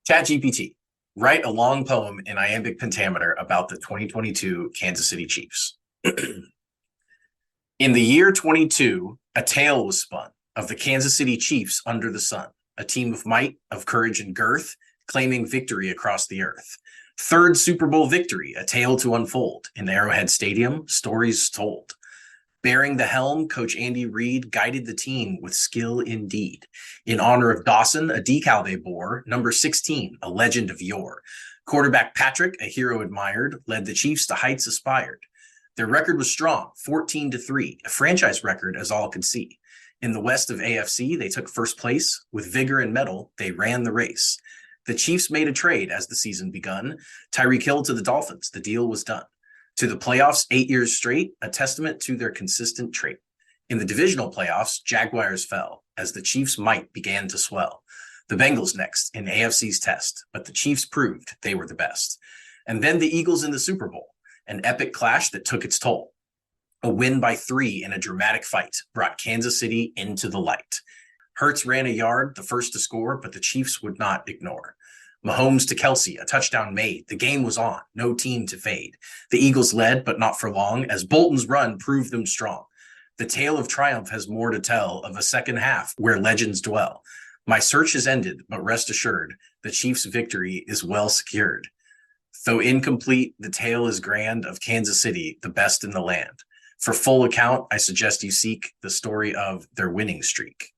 ChatGPT, write a long poem in iambic pentameter about the 2022 Kansas City Chiefs. In the year 22, a tale was spun of the Kansas City Chiefs under the sun, a team of might, of courage and girth, claiming victory across the earth. Third Super Bowl victory, a tale to unfold. In Arrowhead Stadium, stories told. Bearing the helm, Coach Andy Reid guided the team with skill indeed. In honor of Dawson, a decal they bore, number 16, a legend of yore. Quarterback Patrick, a hero admired, led the Chiefs to heights aspired. Their record was strong, 14-3, a franchise record as all could see. In the west of AFC, they took first place. With vigor and mettle, they ran the race. The Chiefs made a trade as the season begun. Tyreek Hill to the Dolphins, the deal was done. To the playoffs 8 years straight, a testament to their consistent trait. In the divisional playoffs, Jaguars fell as the Chiefs' might began to swell. The Bengals next in AFC's test, but the Chiefs proved they were the best. And then the Eagles in the Super Bowl, an epic clash that took its toll. A win by 3 in a dramatic fight brought Kansas City into the light. Hurts ran a yard, the first to score, but the Chiefs would not ignore. Mahomes to Kelsey, a touchdown made. The game was on, no team to fade. The Eagles led, but not for long, as Bolton's run proved them strong. The tale of triumph has more to tell of a second half where legends dwell. My search has ended, but rest assured, the Chiefs' victory is well secured. Though incomplete, the tale is grand of Kansas City, the best in the land. For full account, I suggest you seek the story of their winning streak.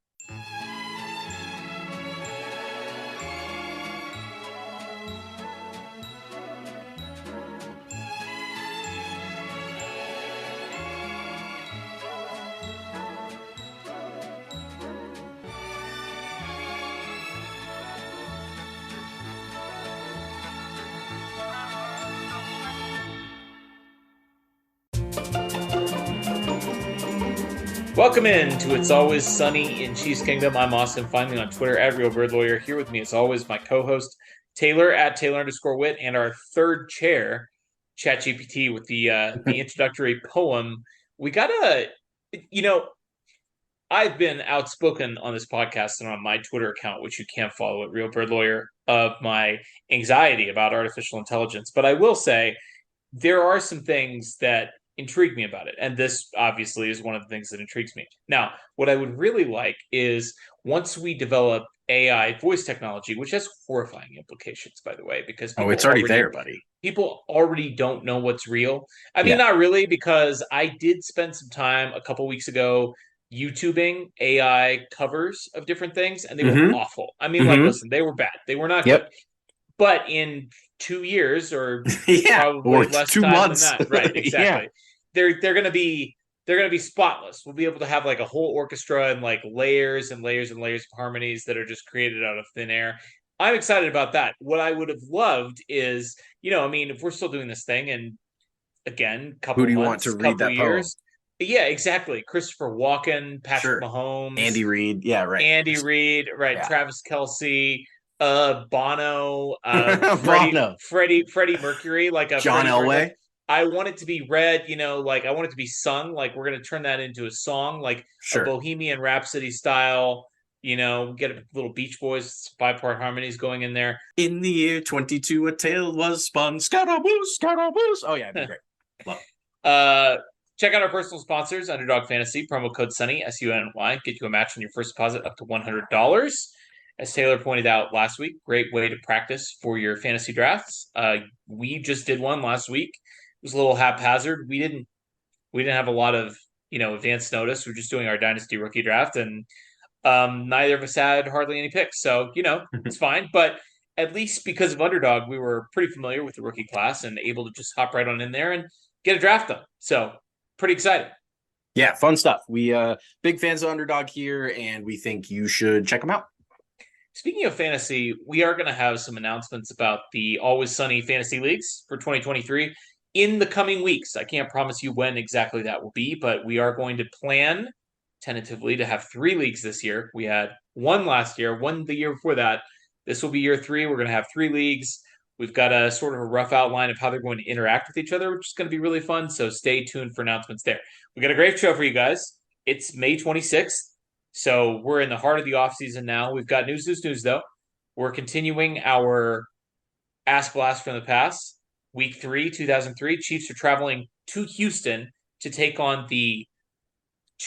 Welcome in to It's Always Sunny in Chiefs Kingdom. I'm Austin. Find me on Twitter at RealBirdLawyer. Here with me, as always, my co-host Taylor at Taylor_Wit, and our third chair, ChatGPT, with the introductory poem. We gotta, I've been outspoken on this podcast and on my Twitter account, which you can follow at RealBirdLawyer, of my anxiety about artificial intelligence. But I will say there are some things that intrigue me about it. And this obviously is one of the things that intrigues me. Now, what I would really like is once we develop AI voice technology, which has horrifying implications, by the way, because it's already there, buddy. People already don't know what's real. I mean, Yeah. not really, because I did spend some time a couple weeks ago YouTubing AI covers of different things, and they were awful. I mean, listen, they were bad. They were not good. But in 2 years, or probably or less 2 time months. than that, right? Exactly. They're gonna be spotless. We'll be able to have like a whole orchestra and like layers and layers and layers of harmonies that are just created out of thin air. I'm excited about that. What I would have loved is, if we're still doing this thing, and again, Who do you want to read that years, poem? Yeah, exactly. Christopher Walken, Patrick Mahomes, Andy Reid, right? Travis Kelce, Bono, Freddie Mercury, like a John Elway. I want it to be read, I want it to be sung. Like we're going to turn that into a song, like a Bohemian Rhapsody style, get a little Beach Boys 5-part harmonies going in there. In the year 22, a tale was spun. Scaramouche, Scaramouche. Oh, yeah, it'd be great. Love. Check out our personal sponsors, Underdog Fantasy, promo code SUNNY, SUNNY, get you a match on your first deposit up to $100. As Taylor pointed out last week, great way to practice for your fantasy drafts. We just did one last week. It was a little haphazard. We didn't have a lot of advance notice. We're just doing our dynasty rookie draft, and neither of us had hardly any picks. So it's fine. But at least because of Underdog, we were pretty familiar with the rookie class and able to just hop right on in there and get a draft done. So pretty excited. Yeah, fun stuff. We big fans of Underdog here, and we think you should check them out. Speaking of fantasy, we are going to have some announcements about the Always Sunny Fantasy Leagues for 2023 in the coming weeks. I can't promise you when exactly that will be, but we are going to plan tentatively to have 3 leagues this year. We had 1 last year, 1 the year before that. This will be year 3. We're going to have 3 leagues. We've got a sort of a rough outline of how they're going to interact with each other, which is going to be really fun. So stay tuned for announcements there. We got a great show for you guys. It's May 26th. So we're in the heart of the offseason now. We've got news, though. We're continuing our Ask Blast from the Past. Week 3, 2003. Chiefs are traveling to Houston to take on the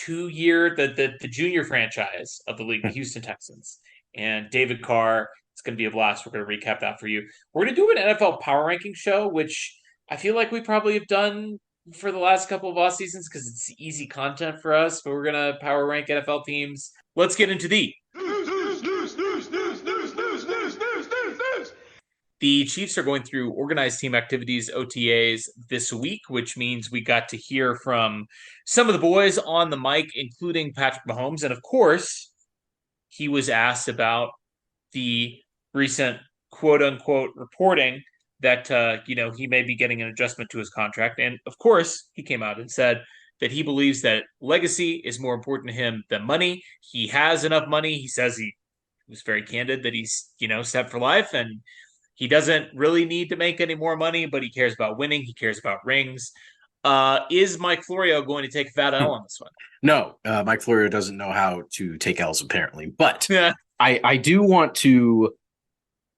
the junior franchise of the league, the Houston Texans. And David Carr, it's going to be a blast. We're going to recap that for you. We're going to do an NFL power ranking show, which I feel like we probably have done for the last couple of off seasons because it's easy content for us, but we're going to power rank NFL teams. Let's get into the The Chiefs are going through organized team activities, OTAs, this week, which means we got to hear from some of the boys on the mic, including Patrick Mahomes. And of course, he was asked about the recent quote unquote reporting that, he may be getting an adjustment to his contract. And of course, he came out and said that he believes that legacy is more important to him than money. He has enough money. He says he was very candid that he's, set for life and he doesn't really need to make any more money, but he cares about winning. He cares about rings. Is Mike Florio going to take a fat L on this one? No, Mike Florio doesn't know how to take L's apparently. But Yeah. I do want to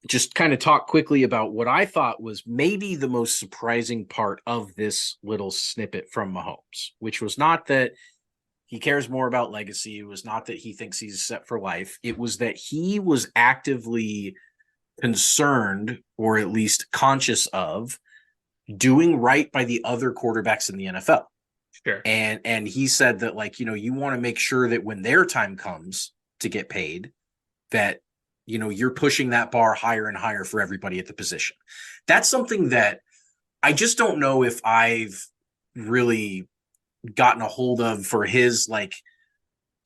just kind of talk quickly about what I thought was maybe the most surprising part of this little snippet from Mahomes, which was not that he cares more about legacy. It was not that he thinks he's set for life. It was that he was actively concerned, or at least conscious of, doing right by the other quarterbacks in the NFL. Sure. And he said that, you want to make sure that when their time comes to get paid, that, you're pushing that bar higher and higher for everybody at the position. That's something that I just don't know if I've really gotten a hold of for his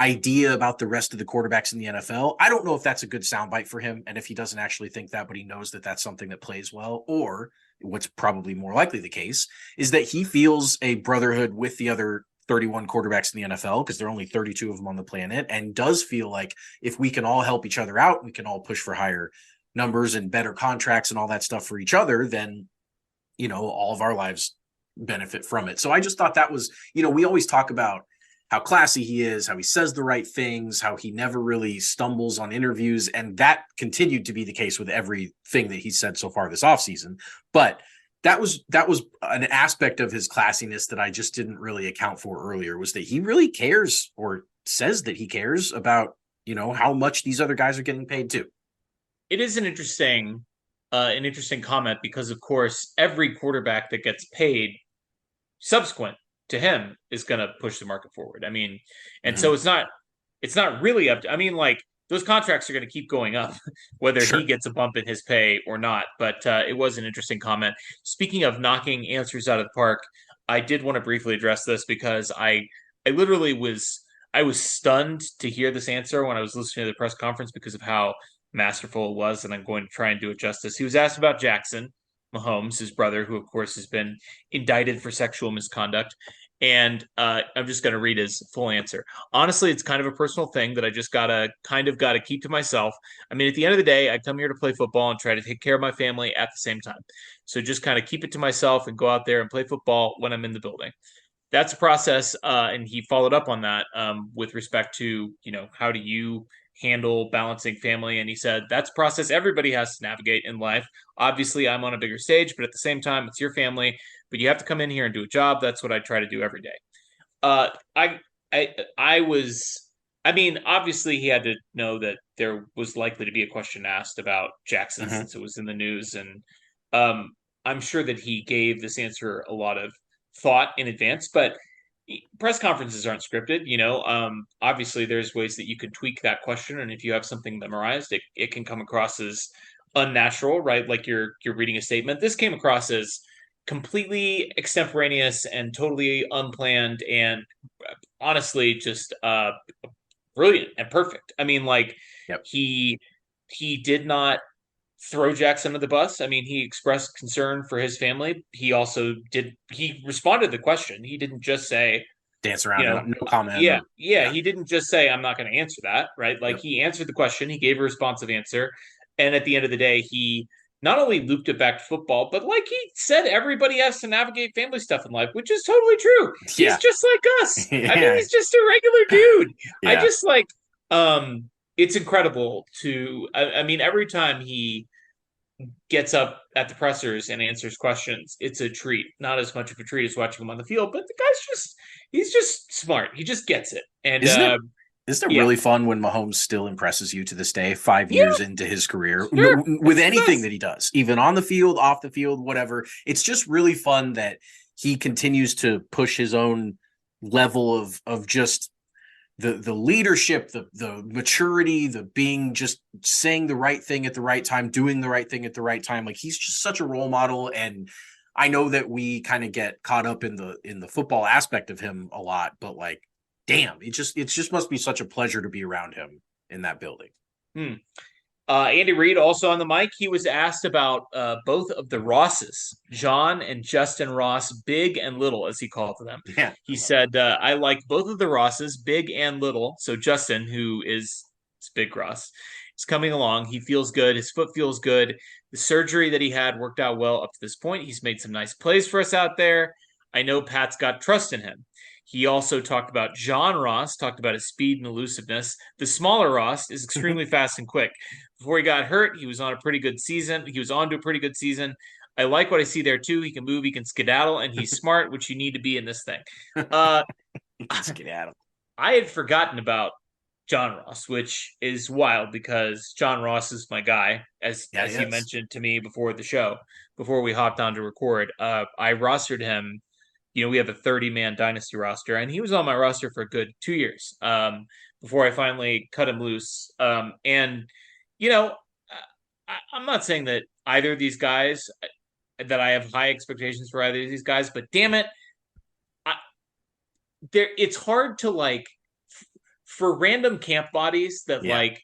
idea about the rest of the quarterbacks in the NFL. I don't know if that's a good soundbite for him, and if he doesn't actually think that, but he knows that that's something that plays well, or what's probably more likely the case is that he feels a brotherhood with the other 31 quarterbacks in the NFL, because there are only 32 of them on the planet, and does feel like if we can all help each other out, we can all push for higher numbers and better contracts and all that stuff for each other, then, all of our lives benefit from it. So I just thought that was, we always talk about how classy he is, how he says the right things, how he never really stumbles on interviews. And that continued to be the case with everything that he said so far this offseason. But that was an aspect of his classiness that I just didn't really account for earlier, was that he really cares, or says that he cares about, how much these other guys are getting paid too. It is an interesting comment because, of course, every quarterback that gets paid subsequent to him is going to push the market forward. I mean, and so it's not really up to, those contracts are going to keep going up, whether he gets a bump in his pay or not. But it was an interesting comment. Speaking of knocking answers out of the park, I did want to briefly address this because I literally was stunned to hear this answer when I was listening to the press conference because of how masterful it was, and I'm going to try and do it justice. He was asked about Jackson Mahomes, his brother, who of course has been indicted for sexual misconduct. And I'm just going to read his full answer. Honestly, it's kind of a personal thing that I just gotta keep to myself. I mean, at the end of the day, I come here to play football and try to take care of my family at the same time. So just kind of keep it to myself and go out there and play football when I'm in the building. That's a process. And he followed up on that with respect to, how do you handle balancing family? And he said, that's a process everybody has to navigate in life. Obviously, I'm on a bigger stage, but at the same time, it's your family. But you have to come in here and do a job. That's what I try to do every day. Obviously he had to know that there was likely to be a question asked about Jackson since it was in the news. And I'm sure that he gave this answer a lot of thought in advance, but press conferences aren't scripted. Obviously there's ways that you can tweak that question. And if you have something memorized, it can come across as unnatural, right? Like you're reading a statement. This came across as completely extemporaneous and totally unplanned, and honestly just brilliant and perfect. I mean, he did not throw Jackson under the bus. I mean, he expressed concern for his family. He responded to the question. He didn't just say dance around, no comment. Yeah. He didn't just say, I'm not going to answer that, right? He answered the question. He gave a responsive answer. And at the end of the day, he not only looped it back to football, but he said, everybody has to navigate family stuff in life, which is totally true. Yeah. He's just like us. I mean, he's just a regular dude. Yeah. I just it's incredible I mean, every time he gets up at the pressers and answers questions, it's a treat. Not as much of a treat as watching him on the field, but the guy's he's just smart. He just gets it. And Isn't it? Isn't it yeah, really fun when Mahomes still impresses you to this day, five yeah, years into his career, sure. with It's the anything best. that he does, even on the field, off the field, whatever? It's just really fun that he continues to push his own level of just the leadership, the maturity, the being just saying the right thing at the right time, doing the right thing at the right time. Like he's just such a role model. And I know that we kind of get caught up in the football aspect of him a lot, but like, damn, it just must be such a pleasure to be around him in that building. Hmm. Andy Reid also on the mic. He was asked about both of the Rosses, John and Justin Ross, big and little, as he called them. Yeah. He said, I like both of the Rosses, big and little. So Justin, who is Big Ross, is coming along. He feels good. His foot feels good. The surgery that he had worked out well up to this point. He's made some nice plays for us out there. I know Pat's got trust in him. He also talked about John Ross, talked about his speed and elusiveness. The smaller Ross is extremely fast and quick. Before he got hurt, he was on a pretty good season. He was on to a pretty good season. I like what I see there too. He can move, he can skedaddle, and he's smart, which you need to be in this thing. Uh, He can skedaddle. I had forgotten about John Ross, which is wild because John Ross is my guy, Yeah, as he you is. mentioned to me before the show, before we hopped on to record. I rostered him. You know, we have a 30-man dynasty roster, and he was on my roster for a good 2 years before I finally cut him loose. And you know, I'm not saying that either of these guys that I have high expectations for either of these guys, but damn it, I, there it's hard to like for random camp bodies that Yeah. like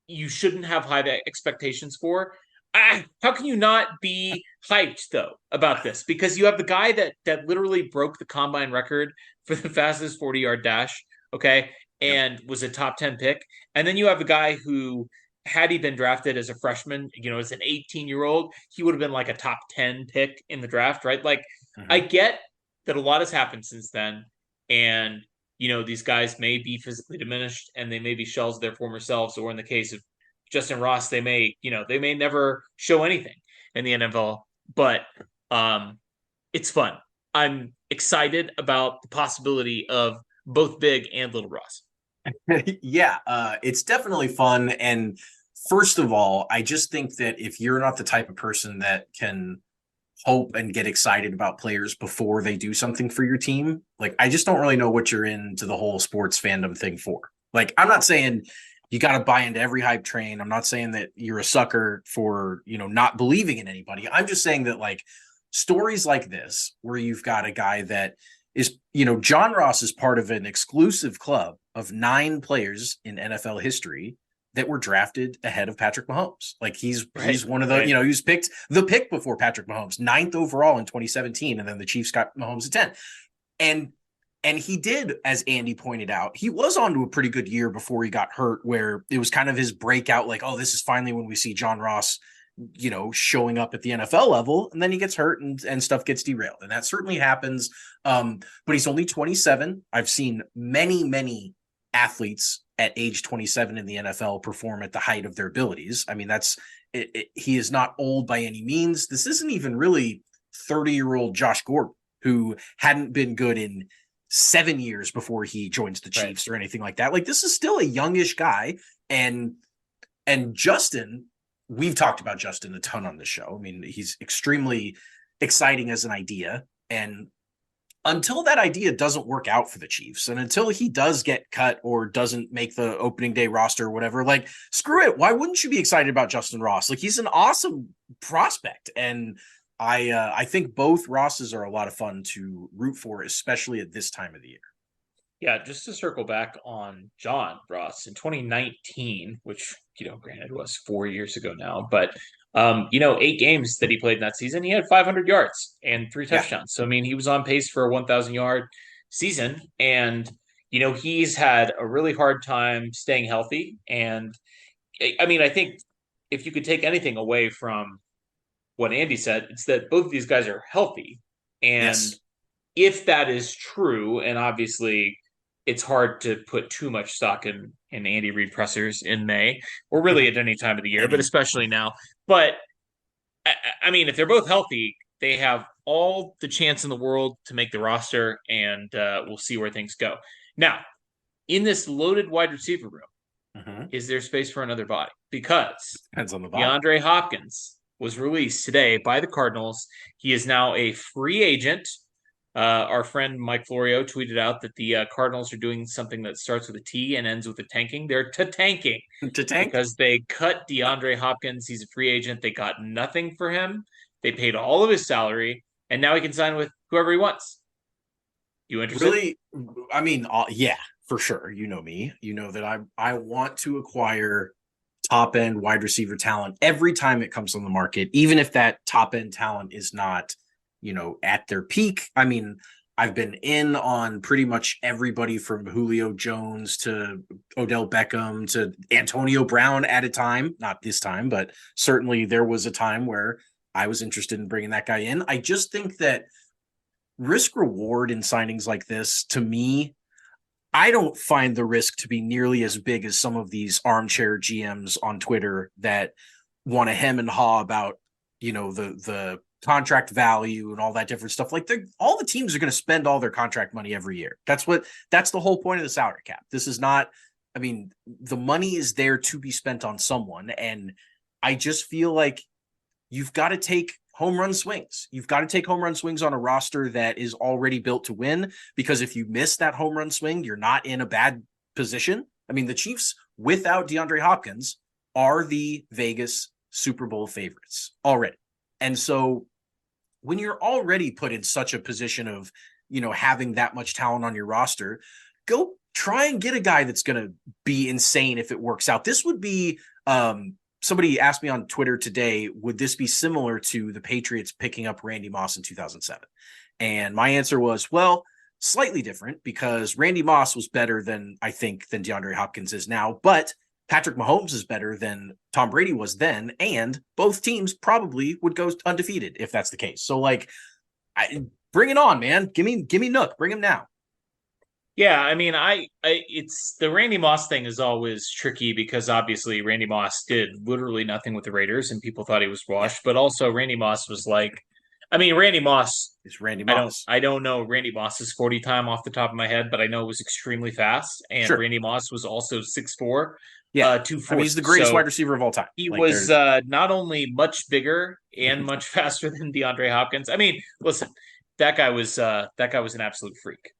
you shouldn't have high expectations for. How can you not be hyped though about this? Because you have the guy that literally broke the combine record for the fastest 40-yard dash, okay, Yep. and was a top 10 pick, and then you have a guy who, had he been drafted as a freshman, as an 18-year-old, he would have been like a top 10 pick in the draft, right? Like, I Mm-hmm. get that a lot has happened since then, and these guys may be physically diminished and they may be shells of their former selves, or in the case of Justin Ross, they may never show anything in the NFL, but it's fun. I'm excited about the possibility of both Big and Little Ross. Yeah, it's definitely fun. And first of all, I just think that if you're not the type of person that can hope and get excited about players before they do something for your team, like I just don't really know what you're into the whole sports fandom thing for. Like, I'm not saying you got to buy into every hype train. I'm not saying that you're a sucker for, not believing in anybody. I'm just saying that like stories like this, where you've got a guy that is, John Ross is part of an exclusive club of 9 players in NFL history that were drafted ahead of Patrick Mahomes. Like Right, he's one of the, right. he was picked the pick before Patrick Mahomes, ninth overall in 2017, and then the Chiefs got Mahomes at 10. And he did, as Andy pointed out, he was on to a pretty good year before he got hurt, where it was kind of his breakout, like, oh, this is finally when we see John Ross, showing up at the NFL level, and then he gets hurt and stuff gets derailed. And that certainly happens. But he's only 27. I've seen many, many athletes at age 27 in the NFL perform at the height of their abilities. I mean, he is not old by any means. This isn't even really 30-year-old Josh Gordon, who hadn't been good in 7 years before he joins the Right. Chiefs or anything like that. Like, this is still a youngish guy. And Justin, we've talked about Justin a ton on the show. I mean, he's extremely exciting as an idea. And until that idea doesn't work out for the Chiefs, and until he does get cut or doesn't make the opening day roster or whatever, like, screw it. Why wouldn't you be excited about Justin Ross? Like, he's an awesome prospect. And I think both Rosses are a lot of fun to root for, especially at this time of the year. Yeah, just to circle back on John Ross in 2019, which, granted was 4 years ago now, but 8 games that he played in that season, he had 500 yards and three Yeah. touchdowns. So I mean, he was on pace for a 1,000-yard season, and he's had a really hard time staying healthy. And I mean, I think if you could take anything away from what Andy said, it's that both of these guys are healthy, and Yes. if that is true, and obviously it's hard to put too much stock in Andy Reid pressers in May, or really at any time of the year, but Any especially now. But I mean, if they're both healthy, they have all the chance in the world to make the roster, and we'll see where things go. Now, in this loaded wide receiver room, Mhm. is there space for another body? Because Depends on the body. DeAndre Hopkins was released today by the Cardinals. He is now a free agent. Our friend Mike Florio tweeted out that the Cardinals are doing something that starts with a T and ends with a tanking. They're tanking To tank. because they cut DeAndre Hopkins. He's a free agent. They got nothing for him. They paid all of his salary, and now he can sign with whoever he wants. You interested? Really, I mean, yeah, for sure. You know me. You know that I want to acquire top end wide receiver talent every time it comes on the market, even if that top end talent is not, at their peak. I mean, I've been in on pretty much everybody from Julio Jones to Odell Beckham to Antonio Brown at a time. Not this time, but certainly there was a time where I was interested in bringing that guy in. I just think that risk reward in signings like this, to me, I don't find the risk to be nearly as big as some of these armchair GMs on Twitter that want to hem and haw about, the contract value and all that different stuff. Like all the teams are going to spend all their contract money every year. That's the whole point of the salary cap. This is not, I mean, the money is there to be spent on someone. And I just feel like you've got to take home run swings. You've got to take home run swings on a roster that is already built to win, because if you miss that home run swing, you're not in a bad position. I mean, the Chiefs without DeAndre Hopkins are the Vegas Super Bowl favorites already. And so when you're already put in such a position of, having that much talent on your roster, go try and get a guy that's going to be insane if it works out. This would be, somebody asked me on Twitter today, would this be similar to the Patriots picking up Randy Moss in 2007? And my answer was, well, slightly different, because Randy Moss was better than DeAndre Hopkins is now, but Patrick Mahomes is better than Tom Brady was then, and both teams probably would go undefeated if that's the case. So bring it on, man. Give me Nook. Bring him now. Yeah, I mean, it's the Randy Moss thing is always tricky because obviously Randy Moss did literally nothing with the Raiders and people thought he was Yeah, washed, but also Randy Moss was like, I mean, Randy Moss, it's Randy Moss. I don't know Randy Moss's 40 time off the top of my head, but I know it was extremely fast. And Sure. Randy Moss was also 6'4", Yeah. I mean, 240. he's the greatest So wide receiver of all time. he Like was there's not only much bigger and much faster than DeAndre Hopkins. I mean, listen, that guy was an absolute freak.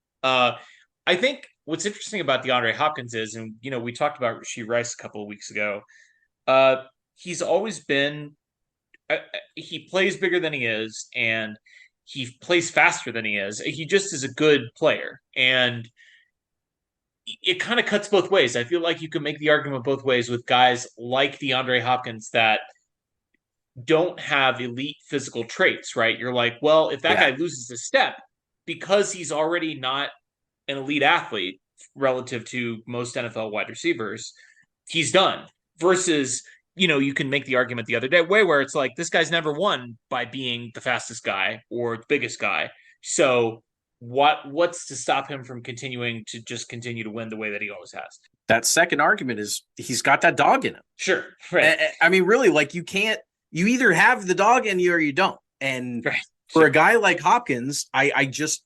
I think what's interesting about DeAndre Hopkins is, and we talked about Rashee Rice a couple of weeks ago. He's always been he plays bigger than he is, and he plays faster than he is. He just is a good player, and it kind of cuts both ways. I feel like you can make the argument both ways with guys like DeAndre Hopkins that don't have elite physical traits, right? You're like, well, if that yeah. guy loses a step because he's already not an elite athlete relative to most NFL wide receivers, he's done. Versus, you can make the argument the other day way where it's like this guy's never won by being the fastest guy or the biggest guy. So what's to stop him from continuing to just continue to win the way that he always has? That second argument is he's got that dog in him. Sure. Right. I mean, really, like you either have the dog in you or you don't. And Right. for a guy like Hopkins, I just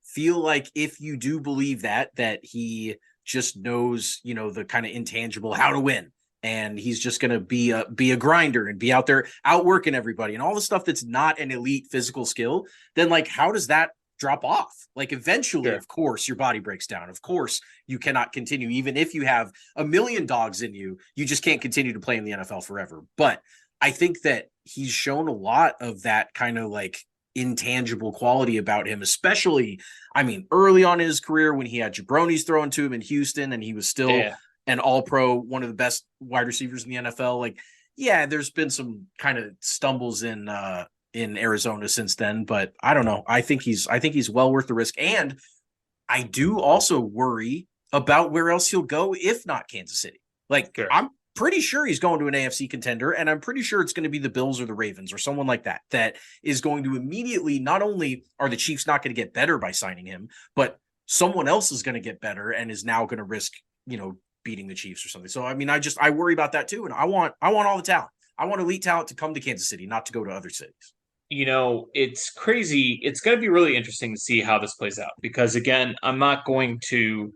feel like if you do believe that he just knows, the kind of intangible how to win, and he's just going to be a grinder and be out there outworking everybody and all the stuff that's not an elite physical skill, then like, how does that drop off? Like eventually, Sure. Of course, your body breaks down. Of course, you cannot continue. Even if you have a million dogs in you, you just can't continue to play in the NFL forever. But I think that he's shown a lot of that kind of like intangible quality about him, especially, I mean, early on in his career when he had jabronis thrown to him in Houston and he was still an all-pro, one of the best wide receivers in the NFL. Like, yeah, there's been some kind of stumbles in Arizona since then, but I don't know. I think he's well worth the risk. And I do also worry about where else he'll go if not Kansas City. Like, Sure. I'm pretty sure he's going to an AFC contender, and I'm pretty sure it's going to be the Bills or the Ravens or someone like that is going to immediately, not only are the Chiefs not going to get better by signing him, but someone else is going to get better and is now going to risk, beating the Chiefs or something. So I mean, I worry about that too, and I want all the talent. I want elite talent to come to Kansas City, not to go to other cities. It's crazy. It's going to be really interesting to see how this plays out because again, I'm not going to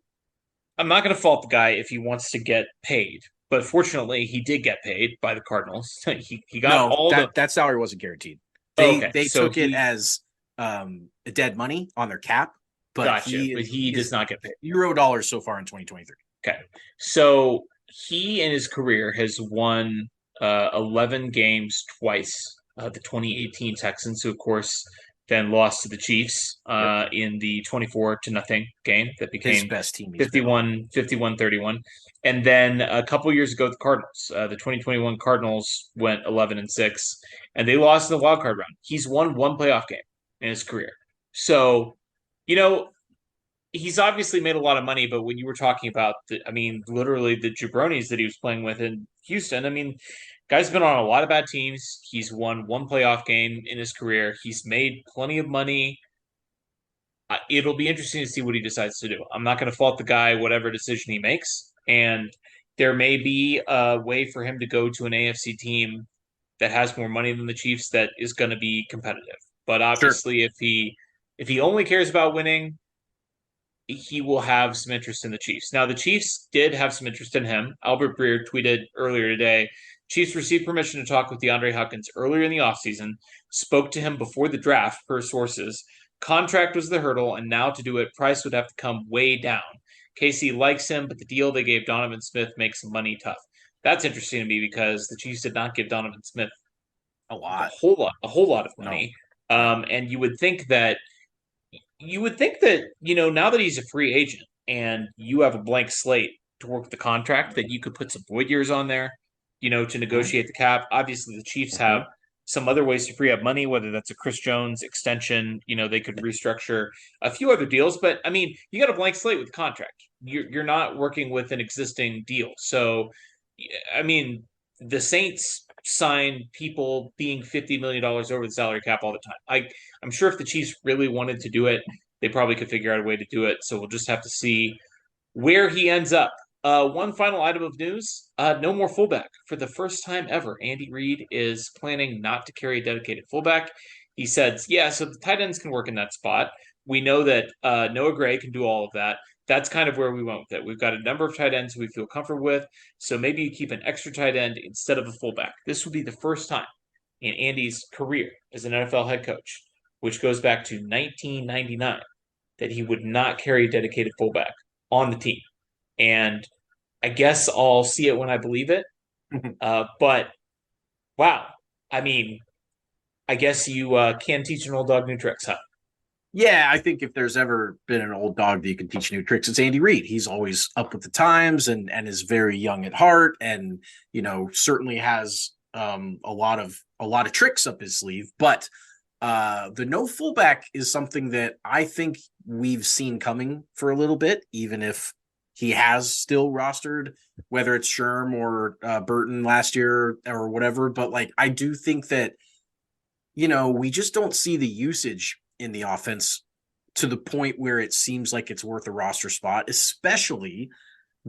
fault the guy if he wants to get paid. But fortunately, he did get paid by the Cardinals. He got No, all the that salary wasn't guaranteed. okay. They So took it he as dead money on their cap, but gotcha, but he does not get paid. $0 so far in 2023. Okay, so he in his career has won 11 games twice. The 2018 Texans, who of course then lost to the Chiefs Yep. in the 24-0 game that His became best team he's been on. 51-31. And then a couple years ago, the Cardinals, the 2021 Cardinals went 11-6, and they lost in the wild card round. He's won one playoff game in his career. So, you know, he's obviously made a lot of money, but when you were talking about literally the jabronis that he was playing with in Houston, I mean, guy's been on a lot of bad teams. He's won one playoff game in his career. He's made plenty of money. It'll be interesting to see what he decides to do. I'm not going to fault the guy, whatever decision he makes. And there may be a way for him to go to an AFC team that has more money than the Chiefs that is going to be competitive. But Sure. obviously, if he only cares about winning, he will have some interest in the Chiefs. Now, the Chiefs did have some interest in him. Albert Breer tweeted earlier today, Chiefs received permission to talk with DeAndre Hopkins earlier in the offseason, spoke to him before the draft, per sources. Contract was the hurdle, and now to do it, price would have to come way down. KC likes him, but the deal they gave Donovan Smith makes money tough. That's interesting to me because the Chiefs did not give Donovan Smith A lot. a whole lot of No. money. And you would think that, now that he's a free agent and you have a blank slate to work the contract, that you could put some void years on there, to negotiate the cap. Obviously, the Chiefs have some other ways to free up money, whether that's a Chris Jones extension, they could restructure a few other deals. But I mean, you got a blank slate with the contract. You're not working with an existing deal. So, I mean, the Saints sign people being $50 million over the salary cap all the time. I'm sure if the Chiefs really wanted to do it, they probably could figure out a way to do it. So we'll just have to see where he ends up. One final item of news, no more fullback. For the first time ever, Andy Reid is planning not to carry a dedicated fullback. He said, yeah, so the tight ends can work in that spot. We know that Noah Gray can do all of that. That's kind of where we went with it. We've got a number of tight ends who we feel comfortable with. So maybe you keep an extra tight end instead of a fullback. This would be the first time in Andy's career as an NFL head coach, which goes back to 1999, that he would not carry a dedicated fullback on the team. And I guess I'll see it when I believe it. But wow, I mean, I guess you can teach an old dog new tricks, huh? Yeah, I think if there's ever been an old dog that you can teach new tricks, it's Andy Reid. He's always up with the times and is very young at heart, and certainly has a lot of tricks up his sleeve. But the no fullback is something that I think we've seen coming for a little bit, even if he has still rostered, whether it's Sherm or Burton last year or whatever. But I do think that, we just don't see the usage in the offense to the point where it seems like it's worth a roster spot, especially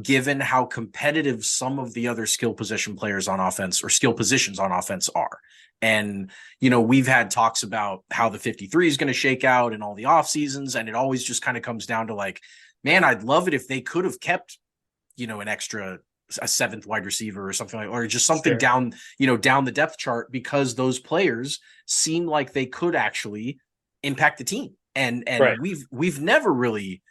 given how competitive some of the other skill position players on offense or skill positions on offense are. And, we've had talks about how the 53 is going to shake out in all the off seasons. And it always just kind of comes down to man, I'd love it if they could have kept, a seventh wide receiver or something or just something down the depth chart, because those players seem like they could actually impact the team. And right. we've never really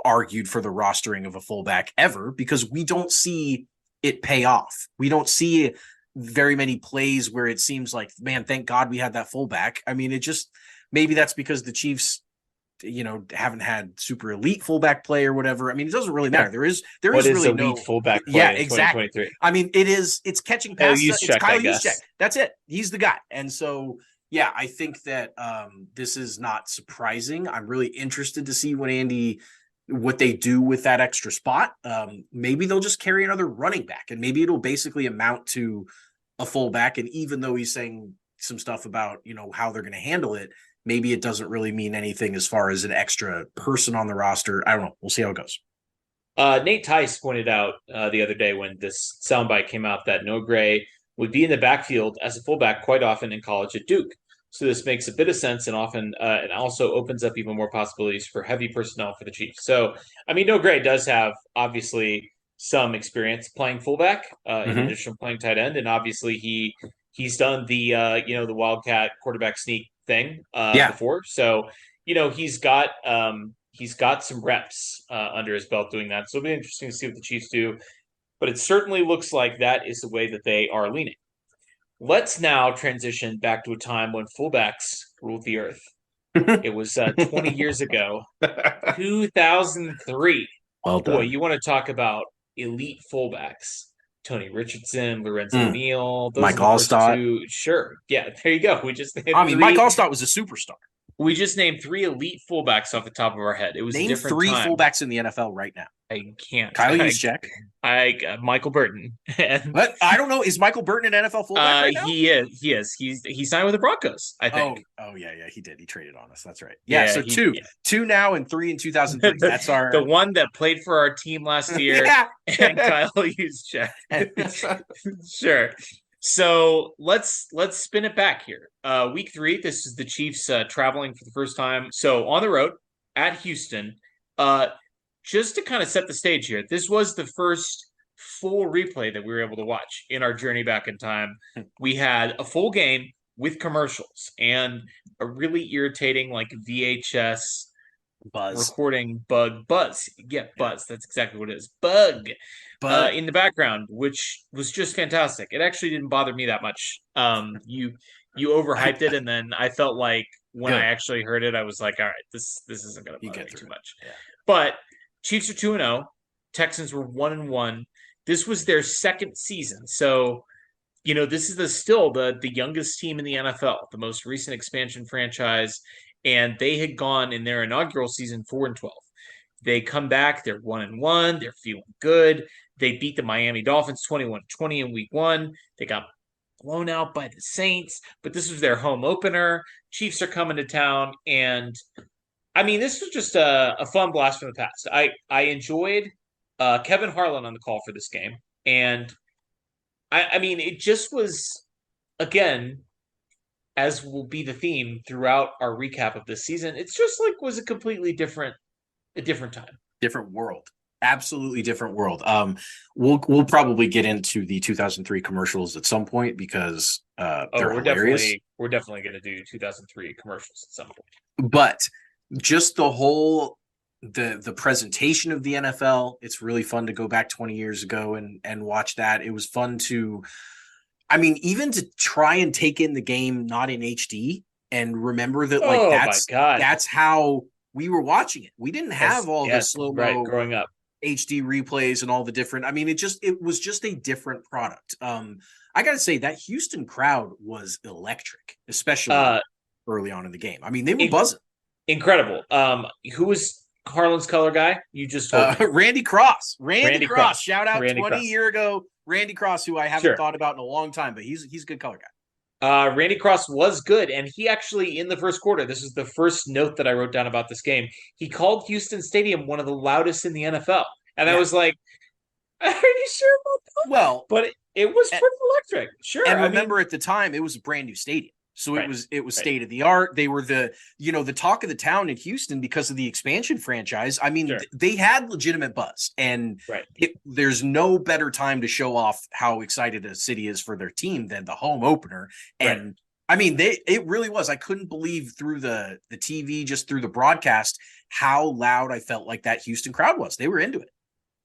argued for the rostering of a fullback ever, because we don't see it pay off. We don't see very many plays where it seems like, man, thank God we had that fullback. I mean, maybe that's because the Chiefs, haven't had super elite fullback play or whatever. I mean, it doesn't really matter. There is really elite no fullback play yeah, in exactly. 2023. I mean, it's catching passes. It's Kyle Juszczyk. That's it. He's the guy. And so, yeah, I think that this is not surprising. I'm really interested to see what they do with that extra spot. Maybe they'll just carry another running back, and maybe it'll basically amount to a fullback. And even though he's saying some stuff about, how they're going to handle it, maybe it doesn't really mean anything as far as an extra person on the roster. I don't know. We'll see how it goes. Nate Tice pointed out the other day when this soundbite came out that Noah Gray would be in the backfield as a fullback quite often in college at Duke. So this makes a bit of sense, and often it also opens up even more possibilities for heavy personnel for the Chiefs. So, I mean, Noah Gray does have obviously some experience playing fullback in Hmm. addition to playing tight end, and obviously he's done the the Wildcat quarterback sneak thing Yeah. before. So he's got some reps under his belt doing that. So it'll be interesting to see what the Chiefs do. But it certainly looks like that is the way that they are leaning. Let's now transition back to a time when fullbacks ruled the earth. It was 20 years ago, 2003. Well Boy, done. you want to talk about elite fullbacks. Tony Richardson, Lorenzo Mm. Neal, those Mike are the first Allstott. two. Sure. Yeah, there you go. We just I named mean, Mike three. Allstott was a superstar. We just named three elite fullbacks off the top of our head. It was a Name different three time. fullbacks in the NFL right now. I can't. Kyle Juszczyk. Michael Burton. And But I don't know. Is Michael Burton an NFL fullback right now? he is. He is. He signed with the Broncos, I think. Oh yeah, he did. He traded on us. That's right. Yeah, Yeah, so he two now and three in 2003. That's our the one that played for our team last year, yeah. and Kyle Juszczyk. Sure. So let's spin it back here. Week 3, this is the Chiefs traveling for the first time. So on the road at Houston. Just to kind of set the stage here, this was the first full replay that we were able to watch in our journey back in time. We had a full game with commercials and a really irritating like VHS Buzz. recording buzz. Yeah, buzz. That's exactly what it is. Bug. In the background, which was just fantastic. It actually didn't bother me that much. You overhyped it, and then I felt like when I actually heard it, I was like, all right, this isn't going to bother me too much. Yeah. But Chiefs are 2-0. Texans were 1-1. This was their second season. So, this is still the youngest team in the NFL, the most recent expansion franchise. And they had gone in their inaugural season 4-12. They come back, they're 1-1, they're feeling good. They beat the Miami Dolphins 21-20 in week 1. They got blown out by the Saints, but this was their home opener. Chiefs are coming to town, and I mean, this was just a fun blast from the past. I enjoyed Kevin Harlan on the call for this game, and I mean, it just was again, as will be the theme throughout our recap of this season. It's just like was a completely different time, different world. Absolutely different world. We'll probably get into the 2003 commercials at some point because they're hilarious. We're definitely going to do 2003 commercials at some point. But just the whole the presentation of the NFL, it's really fun to go back 20 years ago and watch that. It was fun to, I mean, even to try and take in the game not in HD and remember that that's how we were watching it. We didn't have the slow-mo growing up HD replays and all the different. I mean, it was just a different product. I got to say that Houston crowd was electric, especially early on in the game. I mean, they were buzzing. Incredible. Who was Harlan's color guy? You just told me. Randy Cross. Randy Cross. Shout out 20 year ago Randy Cross, who I haven't thought about in a long time, but he's a good color guy. Randy Cross was good, and he actually, in the first quarter, this is the first note that I wrote down about this game, he called Houston Stadium one of the loudest in the NFL. And I was like, are you sure about that? Well, but it was pretty electric. Sure. And remember, at the time, it was a brand new stadium. So it was state of the art. They were the talk of the town in Houston because of the expansion franchise. I mean, they had legitimate buzz, and there's no better time to show off how excited a city is for their team than the home opener. And I mean, it really was. I couldn't believe through the TV, just through the broadcast, how loud I felt like that Houston crowd was. They were into it.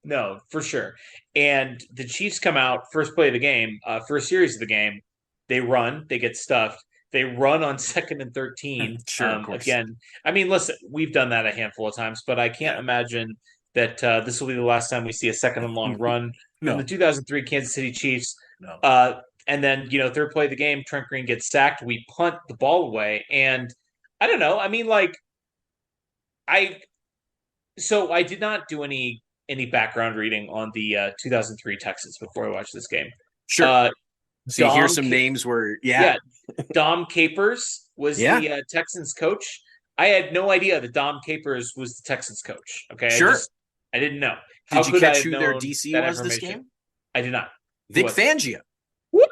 No, for sure. And the Chiefs come out first play of the game, first series of the game. They run, they get stuffed. They run on 2nd and 13. Sure, of course. Again, I mean, listen, we've done that a handful of times, but I can't imagine that this will be the last time we see a 2nd and long run from the 2003 Kansas City Chiefs. No. And then, third play of the game, Trent Green gets sacked. We punt the ball away. And I don't know. I mean, I did not do any background reading on the 2003 Texans before I watched this game. Sure. So here's some names where, Dom Capers was the Texans coach. I had no idea that Dom Capers was the Texans coach. Okay. Sure. I didn't know. How Did you could I catch have who their known DC that was this information? game? I did not. Who Vic was it? Fangio. What?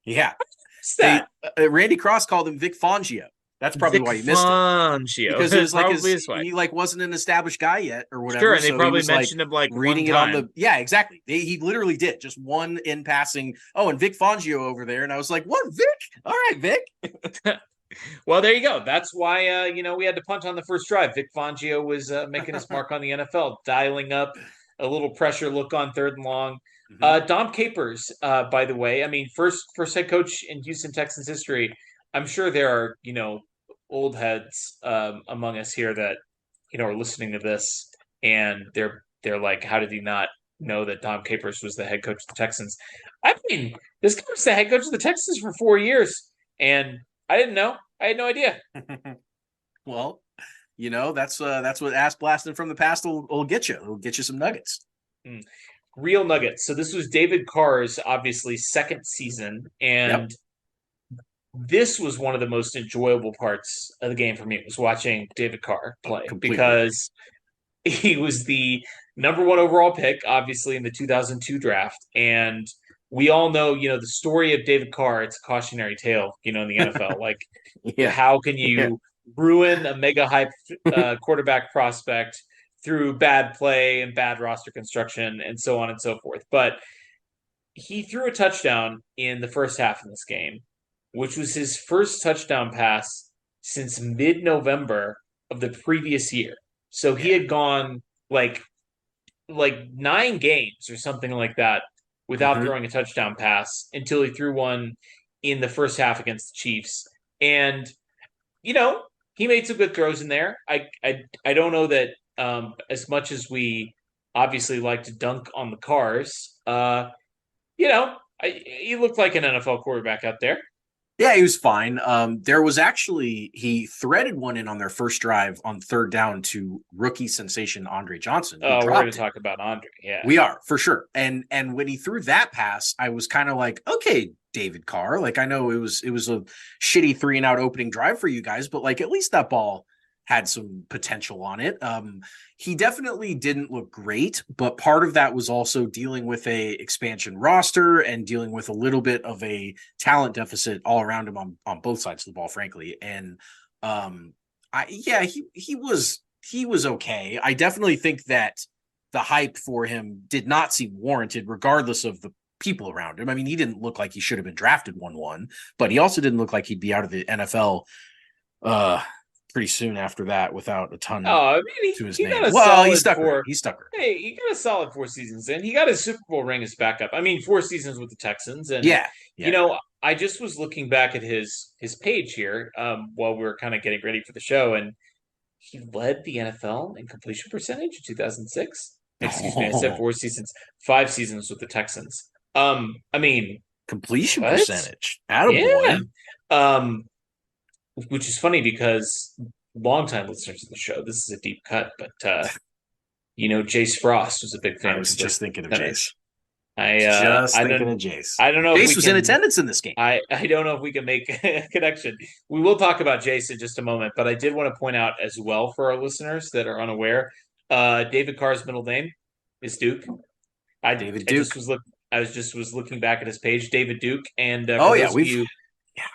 Yeah. What's that? Randy Cross called him Vic Fangio. That's probably Vic why you missed it. Fangio. Because it was like Probably is why. he like wasn't an established guy yet or whatever. Sure, and they so probably he was mentioned him like reading one it time. on the exactly. He literally did just one in passing. Oh, and Vic Fangio over there, and I was like, "What, Vic? All right, Vic." Well, there you go. That's why we had to punt on the first drive. Vic Fangio was making his mark on the NFL, dialing up a little pressure look on 3rd and long. Dom Capers, by the way, I mean, first head coach in Houston Texans history. I'm sure there are old heads among us here that are listening to this, and they're like, how did he not know that Dom Capers was the head coach of the Texans? I mean, this guy was the head coach of the Texans for 4 years, and I didn't know. I had no idea. Well, that's what ass blasting from the past will get you. It'll get you some nuggets. Real nuggets. So this was David Carr's obviously second season, and this was one of the most enjoyable parts of the game for me, was watching David Carr play. Completely. Because he was the number 1 overall pick, obviously, in the 2002 draft. And we all know, the story of David Carr, it's a cautionary tale, in the NFL. Like, how can you ruin a mega hype quarterback prospect through bad play and bad roster construction and so on and so forth? But he threw a touchdown in the first half of this game, which was his first touchdown pass since mid-November of the previous year. So he had gone like 9 games or something like that without throwing a touchdown pass until he threw one in the first half against the Chiefs. And, he made some good throws in there. I don't know that as much as we obviously like to dunk on the Cars, he looked like an NFL quarterback out there. Yeah, he was fine. There was actually, he threaded one in on their first drive on 3rd down to rookie sensation Andre Johnson. Oh, we're going to talk about Andre. Yeah, we are for sure. And when he threw that pass, I was kind of like, okay, David Carr. Like, I know it was a shitty 3-and-out opening drive for you guys, but like at least that ball had some potential on it. He definitely didn't look great, but part of that was also dealing with a expansion roster and dealing with a little bit of a talent deficit all around him on both sides of the ball, frankly. And he was okay. I definitely think that the hype for him did not seem warranted, regardless of the people around him. I mean, he didn't look like he should have been drafted 1-1, but he also didn't look like he'd be out of the NFL pretty soon after that without a ton to his name. He stuck around. Hey, he got a solid 4 seasons in. He got his Super Bowl ring as backup. I mean, 4 seasons with the Texans. And, I just was looking back at his page here while we were kind of getting ready for the show, and he led the NFL in completion percentage in 2006. Excuse me, I said 4 seasons, 5 seasons with the Texans. I mean, completion percentage. Attaboy. Yeah. Which is funny because longtime listeners of the show, this is a deep cut, but Jace Frost was a big fan. I was just thinking of Jace. Thinking of Jace. I don't know. Jace was in attendance in this game. I don't know if we can make a connection. We will talk about Jace in just a moment, but I did want to point out as well for our listeners that are unaware, David Carr's middle name is Duke. David Duke. I was looking back at his page, David Duke, and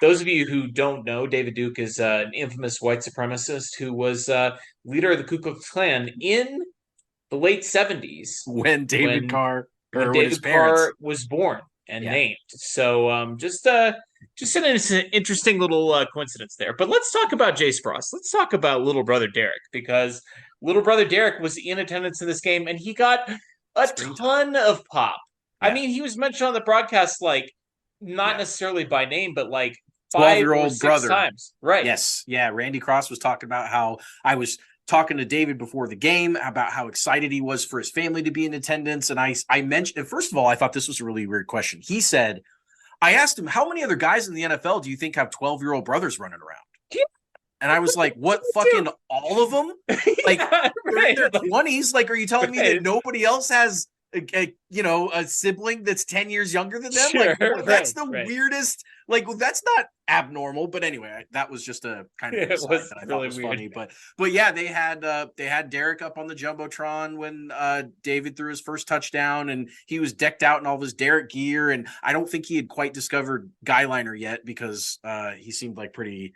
those of you who don't know, David Duke is an infamous white supremacist who was leader of the Ku Klux Klan in the late 70s when David Carr was born and named. So just an interesting little coincidence there. But let's talk about Jace Frost. Let's talk about little brother Derek, because little brother Derek was in attendance in this game and he got a ton of pop. Yeah. I mean, he was mentioned on the broadcast not necessarily by name, but 12-year-old brother times. Right. Yes. Yeah. Randy Cross was talking about how I was talking to David before the game about how excited he was for his family to be in attendance. And I mentioned, first of all, I thought this was a really weird question. He said, I asked him, how many other guys in the NFL do you think have 12-year-old brothers running around? Yeah. And I was like, what, fucking all of them? They're in their 20s. Are you telling me that nobody else has a sibling that's 10 years younger than them. Sure, That's the right. weirdest. That's not abnormal. But anyway, that was just a kind of an It aside was that I thought really was weird. funny. But yeah, they had Derek up on the jumbotron when David threw his first touchdown, and he was decked out in all of his Derek gear. And I don't think he had quite discovered Guyliner yet, because he seemed like pretty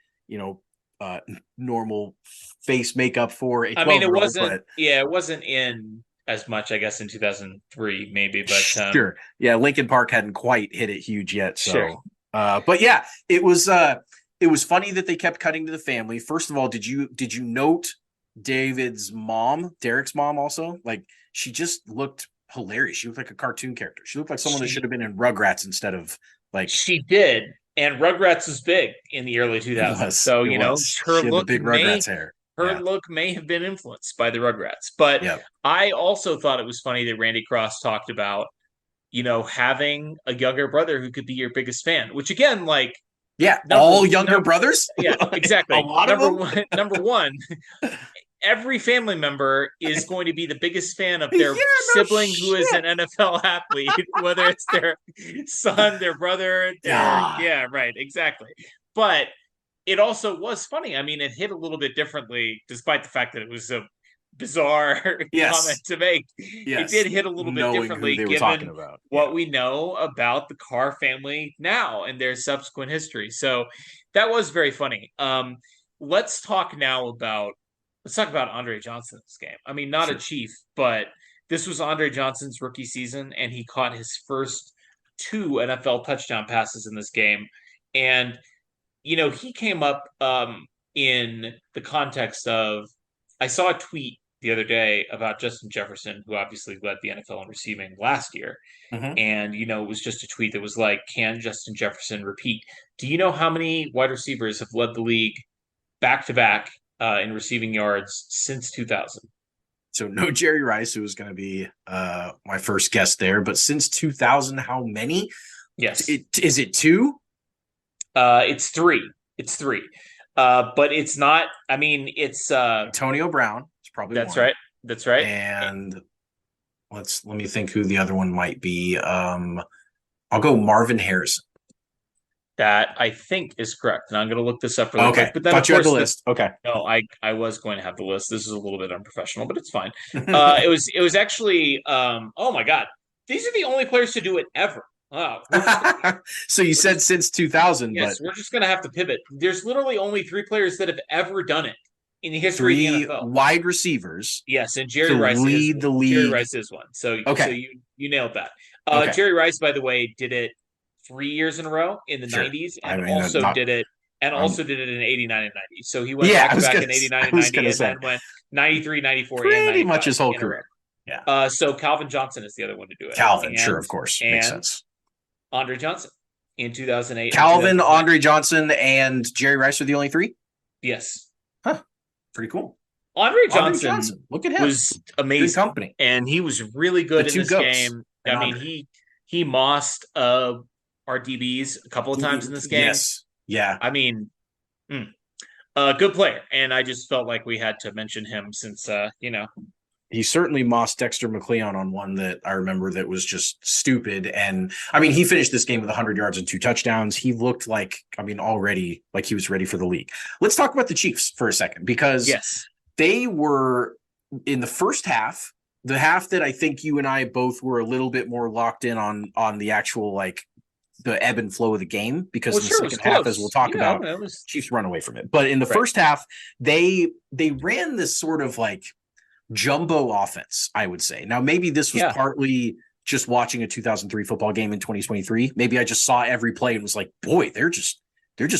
normal face makeup for a 12-year-old. It wasn't in as much, I guess, in 2003, maybe, but sure. Yeah, Lincoln Park hadn't quite hit it huge yet. So, sure. But yeah, it was funny that they kept cutting to the family. First of all, did you note David's mom, Derek's mom, also? Like, she just looked hilarious. She looked like a cartoon character. She looked like someone that should have been in Rugrats instead of like. She did, and Rugrats was big in the early 2000s. So her look big Rugrats hair. Her look may have been influenced by the Rugrats, but I also thought it was funny that Randy Cross talked about, having a younger brother who could be your biggest fan, which again, like, all younger brothers. Yeah, exactly. A lot of them. Number one, every family member is going to be the biggest fan of their sibling who is an NFL athlete, whether it's their son, their brother. Yeah, right. Exactly. But it also was funny. I mean, it hit a little bit differently, despite the fact that it was a bizarre comment to make. It did hit a little bit differently given what we know about the Carr family now and their subsequent history. So that was very funny. Let's talk about Andre Johnson in this game. I mean, not a Chief, but this was Andre Johnson's rookie season, and he caught his first 2 NFL touchdown passes in this game. And he came up in the context of, I saw a tweet the other day about Justin Jefferson, who obviously led the NFL in receiving last year. Mm-hmm. And, it was just a tweet that was like, can Justin Jefferson repeat? Do you know how many wide receivers have led the league back-to-back in receiving yards since 2000? So no Jerry Rice, who was going to be my first guest there. But since 2000, how many? Yes. Is it 2? It's 3. It's 3. But it's not. I mean, it's Antonio Brown. It's probably that's one. right. That's right. And let me think who the other one might be. I'll go Marvin Harrison. That I think is correct, and I'm going to look this up really quick. But then, thought you had the list. Okay. No, I was going to have the list. This is a little bit unprofessional, but it's fine. It was actually. Oh my God, these are the only players to do it ever. Wow. So you said since 2000, yes, but we're just going to have to pivot. There's literally only 3 players that have ever done it in the history of the NFL. 3 wide receivers. Yes, and Jerry Rice lead the league. Jerry Rice is one. So you nailed that. Jerry Rice, by the way, did it 3 years in a row in the 90s, and also did it in 89 and 90. So he went back to back in 89 and 90, and then went 93, 94, and 95. Pretty much his whole career. Yeah. So Calvin Johnson is the other one to do it. Calvin, sure, of course, makes sense. Andre Johnson in 2008. Calvin, Andre Johnson, and Jerry Rice are the only 3? Yes. Huh. Pretty cool. Andre Johnson. Look at him. Was amazing. Good company. And he was really good in this game. I mean, he mossed our DBs a couple of times in this game. Yes. Yeah. I mean, good player. And I just felt like we had to mention him since, he certainly mossed Dexter McLeon on one that I remember that was just stupid. And I mean, he finished this game with 100 yards and 2 touchdowns. He looked like, already like he was ready for the league. Let's talk about the Chiefs for a second, because they were in the first half, the half that I think you and I both were a little bit more locked in on the actual, like, the ebb and flow of the game, because in the second half, as we'll talk about, Chiefs run away from it. But in the first half, they ran this sort of like jumbo offense, I would say. Now, maybe this was partly just watching a 2003 football game in 2023. Maybe I just saw every play and was like, boy, they're just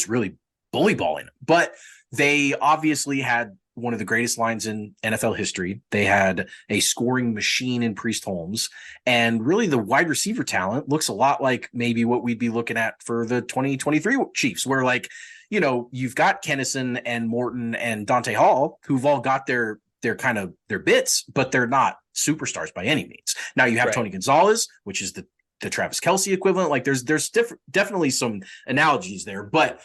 really bully balling. But they obviously had one of the greatest lines in NFL history. They had a scoring machine in Priest Holmes, and really the wide receiver talent looks a lot like maybe what we'd be looking at for the 2023 Chiefs, where, like, you've got Kennison and Morton and Dante Hall, who've all got their kind of their bits, but they're not superstars by any means. Now you have Tony Gonzalez, which is the Travis Kelce equivalent. Like there's definitely some analogies there, but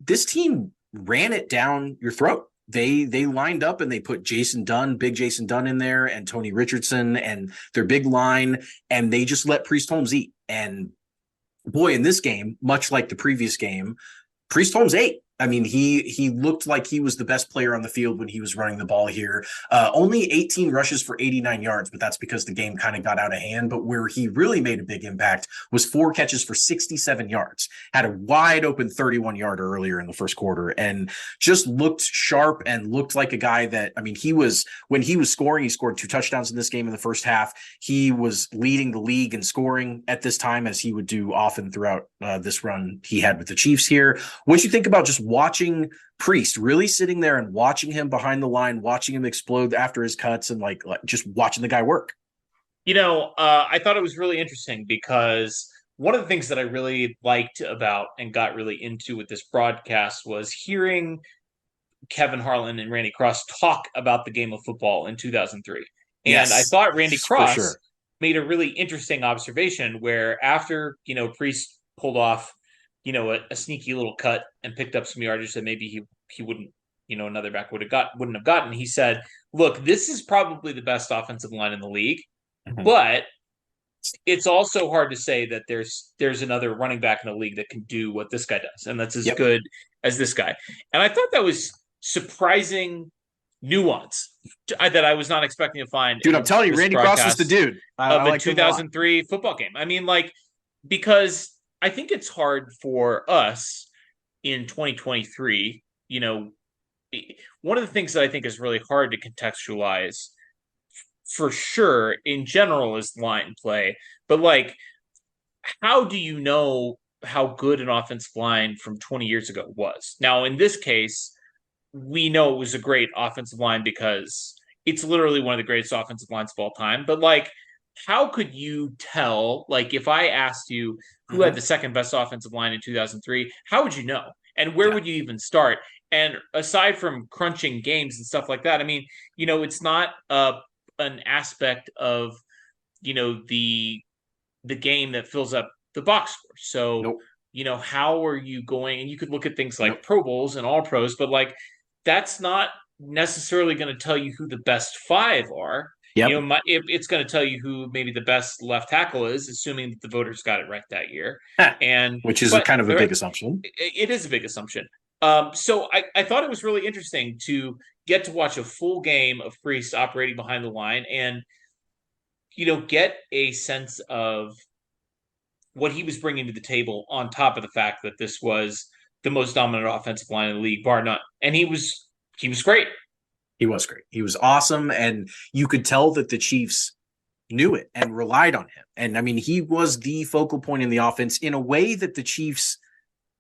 this team ran it down your throat. they lined up and they put big Jason Dunn in there, and Tony Richardson and their big line, and they just let Priest Holmes eat. And boy, in this game, much like the previous game, Priest Holmes ate. I mean, he looked like he was the best player on the field when he was running the ball here. Only 18 rushes for 89 yards, but that's because the game kind of got out of hand. But where he really made a big impact was 4 catches for 67 yards. Had a wide open 31-yarder earlier in the first quarter, and just looked sharp and looked like a guy that, I mean, when he was scoring, he scored 2 touchdowns in this game in the first half. He was leading the league in scoring at this time, as he would do often throughout this run he had with the Chiefs here. What you think about just watching Priest, really sitting there and watching him behind the line, watching him explode after his cuts, and like just watching the guy work? I thought it was really interesting because one of the things that I really liked about and got really into with this broadcast was hearing Kevin Harlan and Randy Cross talk about the game of football in 2003. And I thought Randy Cross made a really interesting observation where after, Priest pulled off, a sneaky little cut and picked up some yardage that maybe he wouldn't, another back wouldn't have gotten. He said, look, this is probably the best offensive line in the league, but it's also hard to say that there's another running back in the league that can do what this guy does, and that's as good as this guy. And I thought that was surprising nuance that I was not expecting to find. Dude, I'm telling you, Randy Cross was the dude of a 2003 football game. I mean, because I think it's hard for us in 2023. One of the things that I think is really hard to contextualize, for sure, in general, is line play. But how do you know how good an offensive line from 20 years ago was? Now, in this case, we know it was a great offensive line because it's literally one of the greatest offensive lines of all time. But how could you tell? If I asked you who had the second best offensive line in 2003, how would you know? And where would you even start? And aside from crunching games and stuff like that, I mean, it's not an aspect of the game that fills up the box score. So how are you going? And you could look at things like Pro Bowls and All Pros, but that's not necessarily going to tell you who the best 5 are. It's going to tell you who maybe the best left tackle is, assuming that the voters got it right that year. Which is kind of a big assumption. It is a big assumption. So I thought it was really interesting to get to watch a full game of Priest operating behind the line and, get a sense of what he was bringing to the table on top of the fact that this was the most dominant offensive line in the league, bar none. And he was great. He was great. He was awesome. And you could tell that the Chiefs knew it and relied on him. And I mean, he was the focal point in the offense in a way that the Chiefs,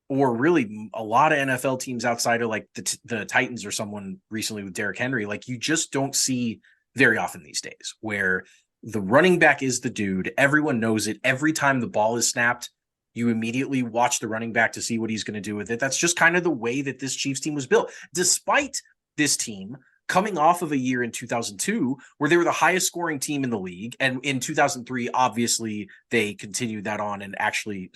or really a lot of NFL teams outside of the Titans or someone recently with Derrick Henry, you just don't see very often these days, where the running back is the dude. Everyone knows it. Every time the ball is snapped, you immediately watch the running back to see what he's going to do with it. That's just kind of the way that this Chiefs team was built. Despite this team coming off of a year in 2002 where they were the highest scoring team in the league, and in 2003, obviously, they continued that on and actually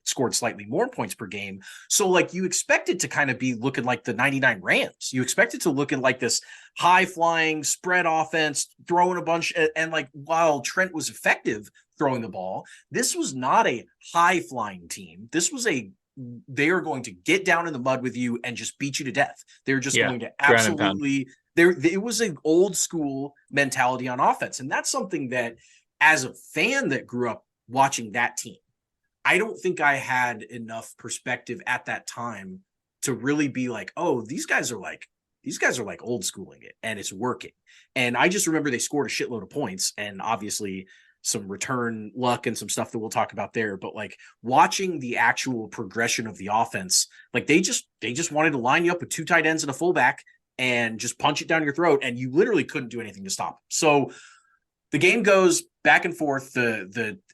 scored slightly more points per game. So you expect it to kind of be looking like the 99 Rams. You expect it to look in this high flying spread offense, throwing a bunch. And while Trent was effective throwing the ball, this was not a high flying team. This was they are going to get down in the mud with you and just beat you to death. They're just going to absolutely, it was an old school mentality on offense. And that's something that, as a fan that grew up watching that team, I don't think I had enough perspective at that time to really be oh, these guys are old schooling it and it's working. And I just remember they scored a shitload of points, and obviously some return luck and some stuff that we'll talk about there. But watching the actual progression of the offense, they just wanted to line you up with 2 tight ends and a fullback and just punch it down your throat. And you literally couldn't do anything to stop it. So the game goes back and forth.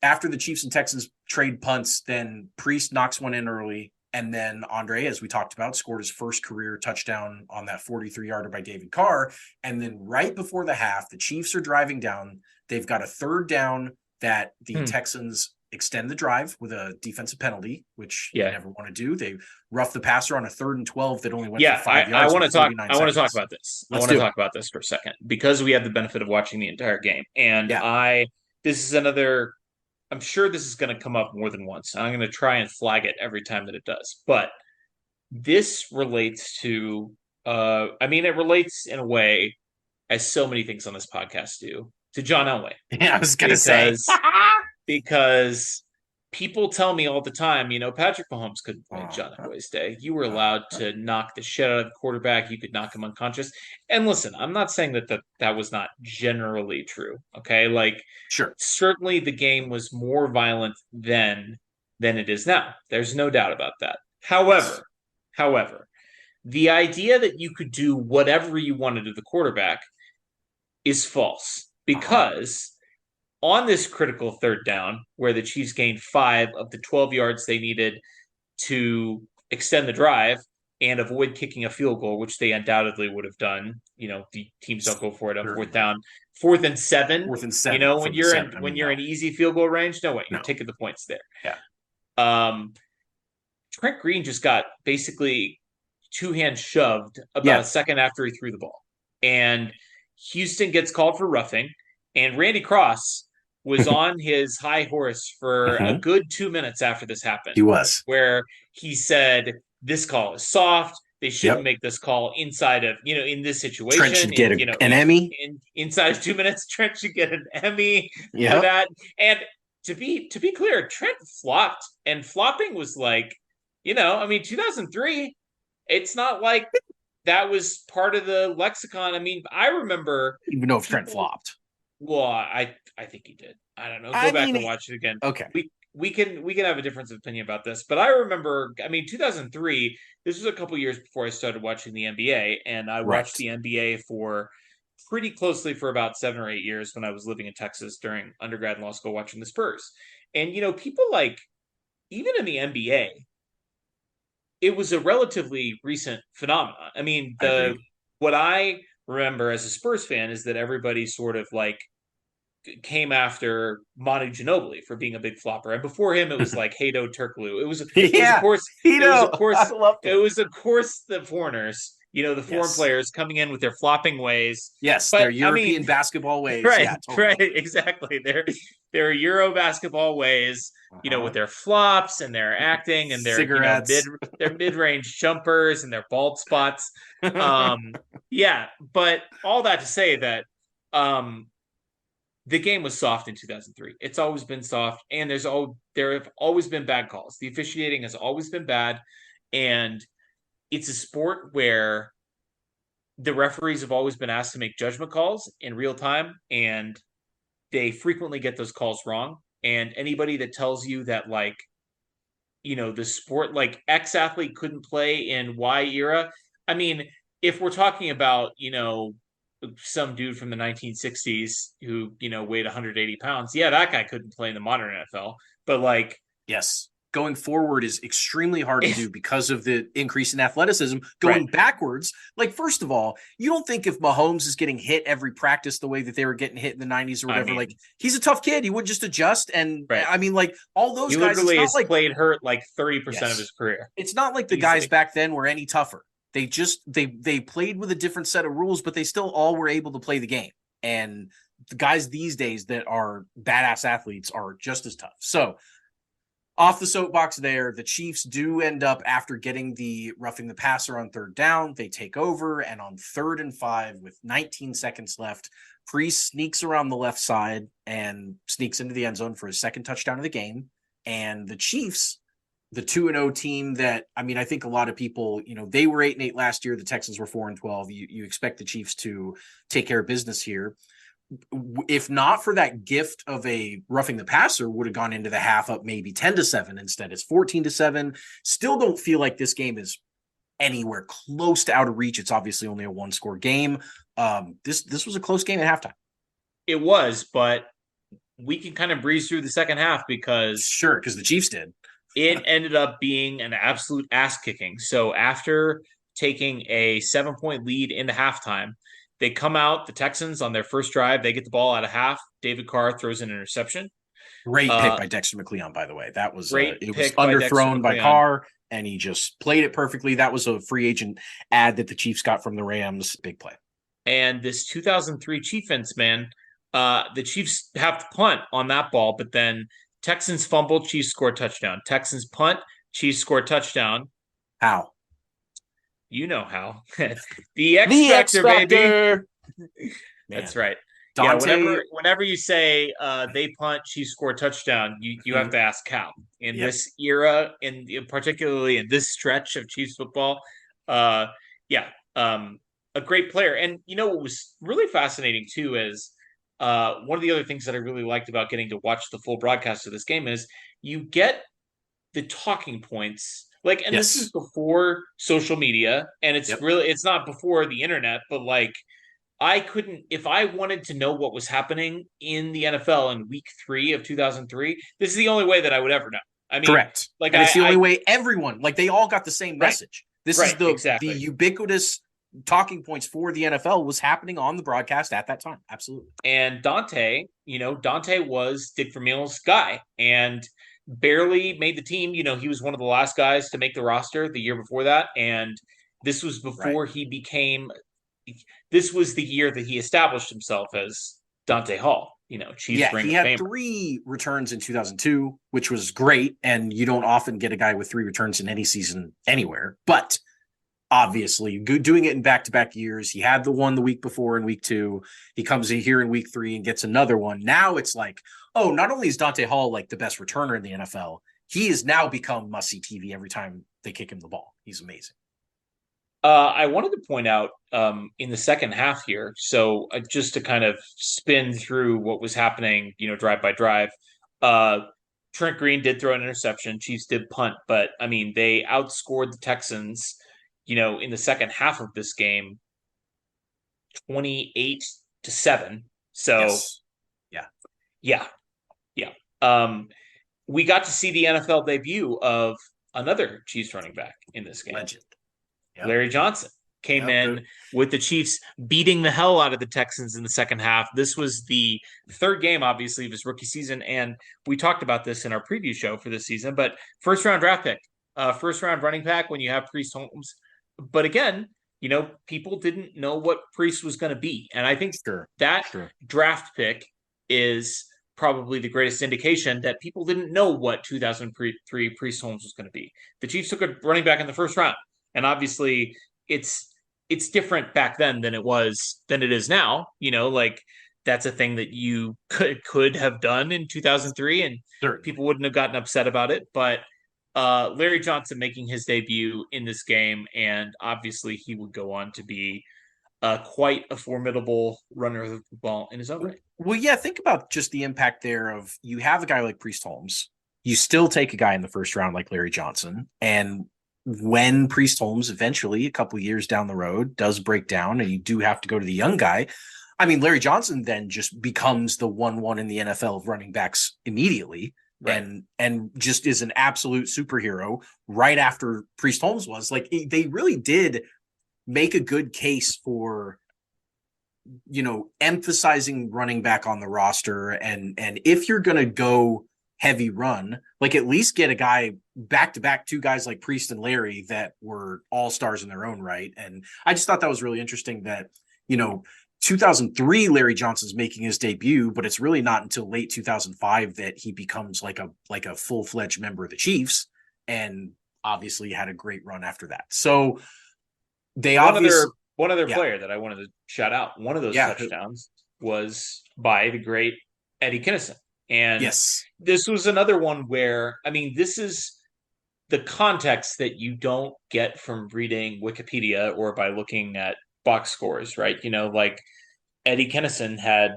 After the Chiefs and Texans trade punts, then Priest knocks one in early. And then Andre, as we talked about, scored his first career touchdown on that 43-yarder by David Carr. And then right before the half, the Chiefs are driving down. They've got a 3rd down that the Texans extend the drive with a defensive penalty, which you Yeah. never want to do. They roughed the passer on a 3rd and 12 that only went for Yeah, 5 yards want with to talk. 49 I want to talk seconds. about this. I Let's want to do it. talk about this for a second because we have the benefit of watching the entire game, and Yeah. This is another. I'm sure this is going to come up more than once. I'm going to try and flag it every time that it does. But this relates to. I mean, it relates in a way as so many things on this podcast do to John Elway Yeah, I was gonna say. because because people tell me all the time, Patrick Mahomes couldn't play John Elway's day. You were allowed to knock the shit out of the quarterback. You could knock him unconscious. And listen, I'm not saying that was not generally true. Okay, like Sure. certainly the game was more violent then than it is now. There's no doubt about that. Yes. However, the idea that you could do whatever you wanted to the quarterback is false because on this critical 3rd down, where the Chiefs gained 5 of the 12 yards they needed to extend the drive and avoid kicking a field goal, which they undoubtedly would have done. The teams don't go for it on 4th down, 4th and 7. 4th and 7. When you're in easy field goal range, no way, you're taking the points there. Yeah. Trent Green just got basically 2 hands shoved about a second after he threw the ball, and Houston gets called for roughing, and Randy Cross was on his high horse for a good 2 minutes after this happened. He was. Where he said, this call is soft. They shouldn't make this call inside of, in this situation. Trent should get an Emmy. Inside of 2 minutes, Trent should get an Emmy for that. And to be clear, Trent flopped, and flopping was like, 2003, it's not like that was part of the lexicon. I mean, I remember. Even know if Trent flopped. Well, I think he did. I don't know. Go back and watch it again. Okay. We can have a difference of opinion about this, but I remember. 2003. This was a couple years before I started watching the NBA, and I watched the NBA for pretty closely for about 7 or 8 years when I was living in Texas during undergrad and law school, watching the Spurs. And people like even in the NBA, it was a relatively recent phenomenon. I mean, what I remember as a Spurs fan is that everybody sort of like came after Manu Ginobili for being a big flopper, and before him it was like Hato Turkoglu. It was of course the foreigners, the foreign players coming in with their flopping ways. Yes, their European basketball ways. Right, yeah, totally. Right, exactly. Their Euro basketball ways, with their flops and their acting and their cigarettes, their mid-range jumpers and their bald spots. Yeah, but all that to say that the game was soft in 2003. It's always been soft, and there have always been bad calls. The officiating has always been bad, and it's a sport where the referees have always been asked to make judgment calls in real time, and they frequently get those calls wrong. And anybody that tells you that, like, the sport, like X athlete couldn't play in Y era. I mean, if we're talking about, some dude from the 1960s who, weighed 180 pounds, yeah, that guy couldn't play in the modern NFL. But like, yes, going forward is extremely hard to do because of the increase in athleticism. Going backwards, like, first of all, you don't think if Mahomes is getting hit every practice the way that they were getting hit in the 90s or whatever, like, he's a tough kid. He would just adjust. And I mean, like, all those he guys, literally played hurt like 30% of his career. It's not like the guys back then were any tougher. They just they played with a different set of rules, but they still all were able to play the game. And the guys these days that are badass athletes are just as tough. So off the soapbox there, the Chiefs do end up, after getting the roughing the passer on 3rd down, they take over, and on 3rd and 5 with 19 seconds left, Priest sneaks around the left side and sneaks into the end zone for his 2nd touchdown of the game. And the Chiefs, the 2-0 team that, I mean, I think a lot of people, they were 8-8 last year. The Texans were 4-12. You expect the Chiefs to take care of business here. If not for that gift of a roughing the passer, would have gone into the half up maybe 10-7. Instead, it's 14-7. Still don't feel like this game is anywhere close to out of reach. It's obviously only a 1-score game. This was a close game at halftime. It was, but we can kind of breeze through the second half because the Chiefs did. It ended up being an absolute ass kicking. So after taking a 7-point lead into halftime, they come out, the Texans, on their first drive. They get the ball out of half. David Carr throws an interception. Great pick by Dexter McLeon, by the way. That was Great it was pick by Dexter underthrown by McLeon. Carr, and he just played it perfectly. That was a free agent ad that the Chiefs got from the Rams. Big play. And this 2003 Chiefs, man, the Chiefs have to punt on that ball, but then Texans fumble, Chiefs score touchdown. Texans punt, Chiefs score touchdown. How? You know how. The X The X Factor, baby. Factor. That's right. Dante, Yeah, whenever you say they punt, Chiefs score touchdown, you have to ask how. In this era, particularly in this stretch of Chiefs football, yeah, a great player. And you know what was really fascinating too is one of the other things that I really liked about getting to watch the full broadcast of this game is you get the talking points. Like, and this is before social media, and it's not before the internet, but like I couldn't, if I wanted to know what was happening in the NFL in week 3 of 2003, this is the only way that I would ever know. I mean, correct. Like, and it's the only way everyone, like, they all got the same message. This is the ubiquitous talking points for the NFL was happening on the broadcast at that time. Absolutely. And Dante was Dick Vermeil's guy and barely made the team. You know, he was one of the last guys to make the roster the year before that. And this was before he became, this was the year that he established himself as Dante Hall. You know, Chiefs Ring he of had Fame. 3 returns in 2002, which was great. And you don't often get a guy with 3 returns in any season anywhere. But obviously, doing it in back-to-back years, he had the one the week before in week 2. He comes in here in week 3 and gets another one. Now it's like, oh, not only is Dante Hall like the best returner in the NFL, he has now become must-see TV every time they kick him the ball. He's amazing. I wanted to point out in the second half here, so just to kind of spin through what was happening, you know, drive by drive. Trent Green did throw an interception. Chiefs did punt, but I mean, they outscored the Texans, you know, in the second half of this game, 28-7. So, yeah. We got to see the NFL debut of another Chiefs running back in this game. Legend. Yep. Larry Johnson came in with the Chiefs beating the hell out of the Texans in the second half. This was the third game, obviously, of his rookie season, and we talked about this in our preview show for this season, but first-round draft pick, first-round running back when you have Priest Holmes. But again, you know, people didn't know what Priest was going to be, and I think that draft pick is probably the greatest indication that people didn't know what 2003 Priest Holmes was going to be. The Chiefs took a running back in the first round. And obviously, it's different back then than it is now. You know, like that's a thing that you could have done in 2003, and people wouldn't have gotten upset about it. But Larry Johnson making his debut in this game, and obviously he would go on to be quite a formidable runner of the football in his own right. Well, yeah, think about just the impact there of you have a guy like Priest Holmes, you still take a guy in the first round like Larry Johnson, and when Priest Holmes eventually, a couple years down the road, does break down and you do have to go to the young guy, I mean, Larry Johnson then just becomes the 1-1 in the NFL of running backs immediately and just is an absolute superhero right after Priest Holmes was. Like, they really did make a good case for, you know, emphasizing running back on the roster. And if you're going to go heavy run, like at least get a guy back-to-back, 2 guys like Priest and Larry that were all-stars in their own right. And I just thought that was really interesting that, you know, 2003 Larry Johnson's making his debut, but it's really not until late 2005 that he becomes like a full-fledged member of the Chiefs, and obviously had a great run after that. So they one other player that I wanted to shout out, one of those touchdowns was by the great Eddie Kinnison. And this was another one where, I mean, this is the context that you don't get from reading Wikipedia or by looking at box scores, right? You know, like Eddie Kinnison had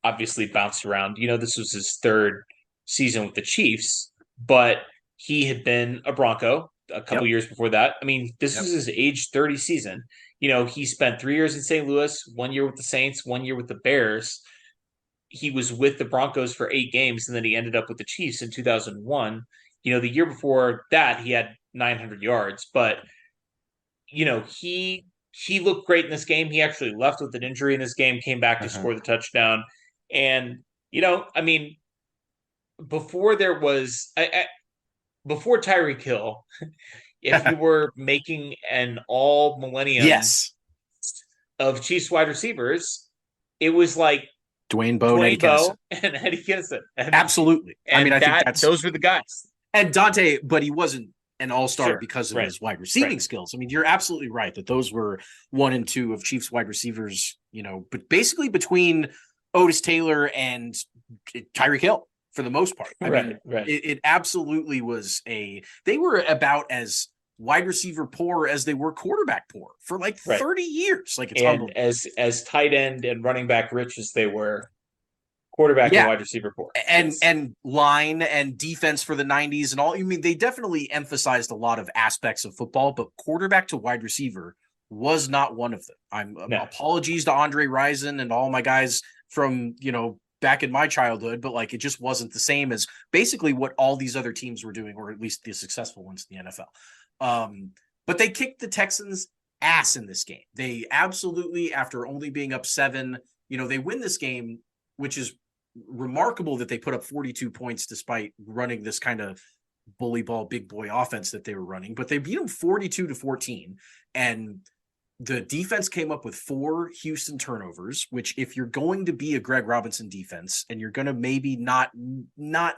obviously bounced around. You know, this was his 3rd season with the Chiefs, but he had been a Bronco a couple years before that. I mean, this is his age 30 season. You know, he spent 3 years in St. Louis, 1 year with the Saints, 1 year with the Bears. He was with the Broncos for 8 games, and then he ended up with the Chiefs in 2001. You know, the year before that, he had 900 yards. But, you know, he looked great in this game. He actually left with an injury in this game, came back to score the touchdown. And, you know, I mean, before there was before Tyreek Hill, if you were making an all millennium Yes. of Chiefs wide receivers, it was like Dwayne Bowe and Eddie Dwayne Bowe Kennison. and Eddie Kinnison, Absolutely. I mean, and I think that that's those were the guys. and Dante, but he wasn't an all-star Sure, because of right, his wide receiving right, skills. I mean, you're absolutely right that those were 1 and 2 of Chiefs wide receivers, but basically between Otis Taylor and Tyreek Hill for the most part. I mean, right. it absolutely was they were about as wide receiver poor as they were quarterback poor for like Right. 30 years. Like it's And unbelievable. as tight end and running back rich as they were, quarterback and Yeah. wide receiver poor. And Yes. and line and defense for the 90s and all. I mean, they definitely emphasized a lot of aspects of football, but quarterback to wide receiver was not one of them. No. Apologies to Andre Rison and all my guys from, back in my childhood, but like it just wasn't the same as basically what all these other teams were doing, or at least the successful ones in the NFL. But they kicked the Texans' ass in this game. They absolutely, after only being up 7, they win this game, which is remarkable that they put up 42 points despite running this kind of bully ball big boy offense that they were running, but they beat them 42-14. And the defense came up with 4 Houston turnovers, which if you're going to be a Greg Robinson defense and you're going to maybe not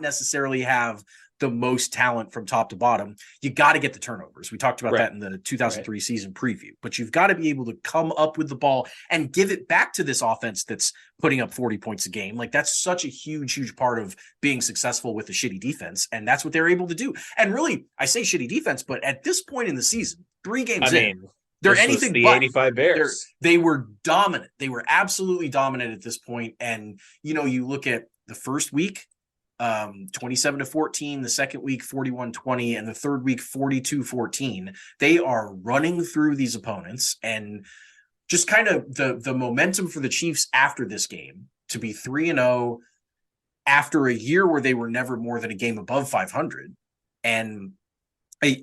necessarily have the most talent from top to bottom, you got to get the turnovers. We talked about that in the 2003 season preview, but you've got to be able to come up with the ball and give it back to this offense that's putting up 40 points a game. Like that's such a huge part of being successful with a shitty defense. And that's what they're able to do. And really, I say shitty defense, but at this point in the season, 3 games in, they're anything the but 85 Bears. They were dominant. They were absolutely dominant at this point. And, you look at the first week, 27-14, the second week, 41-20, and the third week, 42-14. They are running through these opponents, and just kind of the momentum for the Chiefs after this game to be 3-0 after a year where they were never more than a game above 500. And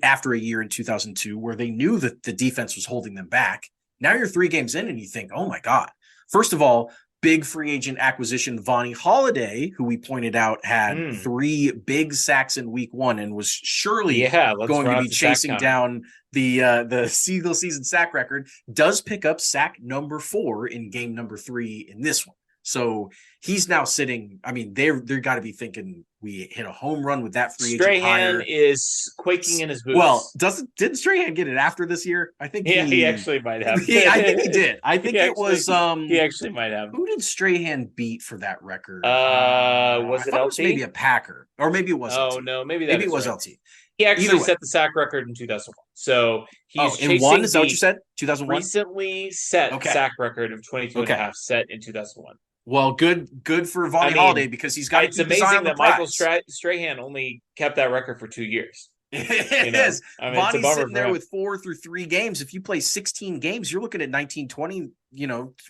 after a year in 2002 where they knew that the defense was holding them back. Now you're 3 games in and you think, oh my God. First of all, big free agent acquisition, Vonnie Holiday, who we pointed out had 3 big sacks in week 1 and was surely going to be chasing down the single season sack record, does pick up sack number 4 in game number 3 in this one. So he's now sitting. I mean, they're got to be thinking we hit a home run with that free agent hire. Strahan is quaking in his boots. Well, didn't Strahan get it after this year? I think he actually might have. I think he did. I think it was he actually might have. Who did Strahan beat for that record? Was it LT? It was maybe a Packer, or maybe it was. Oh LT. no, maybe it was LT. He actually set the sack record in 2001. So he's in one. Is that what you said? 2001. Recently set sack record of 22 and a half set in 2001. Well, good for Vonnie Holiday because he's got. It's amazing that Michael Strahan only kept that record for 2 years. It is. Vonnie's sitting there with 4 through 3 games. If you play 16 games, you're looking at 19, 20,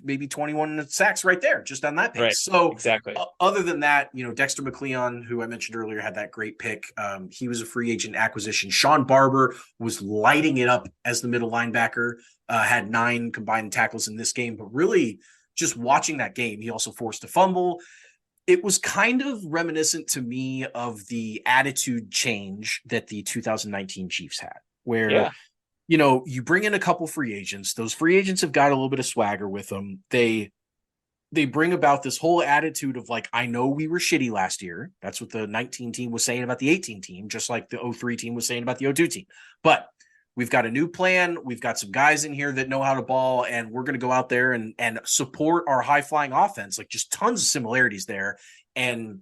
maybe 21 sacks right there, just on that pace. Right. So exactly. Other than that, Dexter McCleon, who I mentioned earlier, had that great pick. He was a free agent acquisition. Sean Barber was lighting it up as the middle linebacker, had 9 combined tackles in this game, but really just watching that game, he also forced a fumble. It was kind of reminiscent to me of the attitude change that the 2019 Chiefs had, where, you bring in a couple free agents. Those free agents have got a little bit of swagger with them. They bring about this whole attitude of like, I know we were shitty last year. That's what the 19 team was saying about the 18 team, just like the 03 team was saying about the 02 team. But we've got a new plan. We've got some guys in here that know how to ball, and we're going to go out there and support our high-flying offense. Like just tons of similarities there. And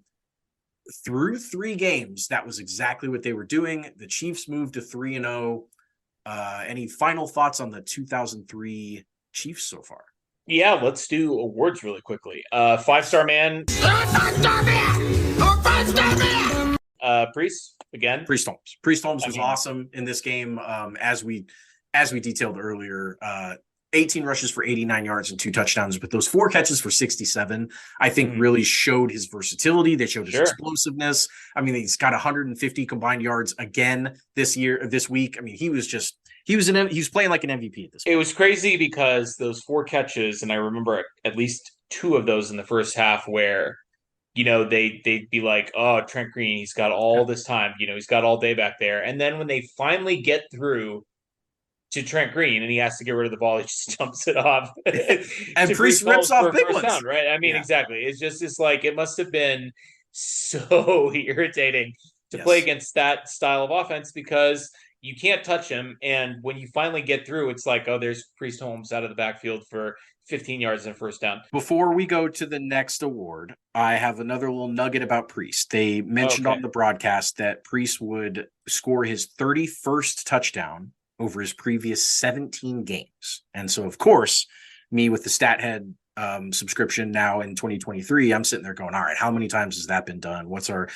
through 3 games, that was exactly what they were doing. The Chiefs moved to 3-0. Any final thoughts on the 2003 Chiefs so far? Yeah, let's do awards really quickly. 5-star man. 5-star man. 5-star man. Priest again. Priest Holmes was awesome in this game. As we detailed earlier, 18 rushes for 89 yards and 2 touchdowns, but those 4 catches for 67, I think really showed his versatility. They showed his explosiveness. I mean, he's got 150 combined yards again this week. I mean, he was playing like an MVP at this point. It was crazy because those 4 catches, and I remember at least 2 of those in the first half where they'd be like, oh, Trent Green, he's got all this time, he's got all day back there. And then when they finally get through to Trent Green and he has to get rid of the ball, he just dumps it off And to Priest Brees rips Hall off for a big first down, ones. right? I mean, Yeah. exactly. It's like it must have been so irritating to play Yes. against that style of offense because you can't touch him. And when you finally get through, it's like, oh, there's Priest Holmes out of the backfield for 15 yards and a first down. Before we go to the next award, I have another little nugget about Priest. They mentioned Okay. on the broadcast that Priest would score his 31st touchdown over his previous 17 games. And so, of course, me with the StatHead subscription now in 2023, I'm sitting there going, all right, how many times has that been done? What's our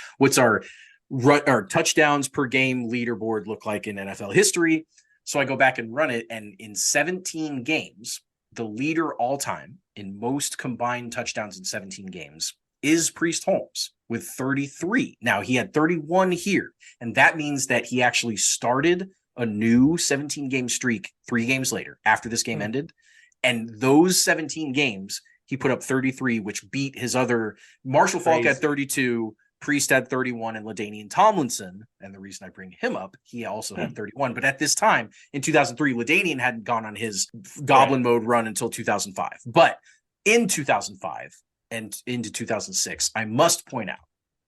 touchdowns per game leaderboard look like in NFL history? So I go back and run it, and in 17 games, the leader all time in most combined touchdowns in 17 games is Priest Holmes with 33. Now, he had 31 here, and that means that he actually started a new 17-game streak 3 games later after this game ended. And those 17 games, he put up 33, which beat his other Marshall Faulk at 32, Priest had 31, and LaDainian Tomlinson, and the reason I bring him up, he also had 31. But at this time, in 2003, LaDainian hadn't gone on his goblin mode run until 2005. But in 2005 and into 2006, I must point out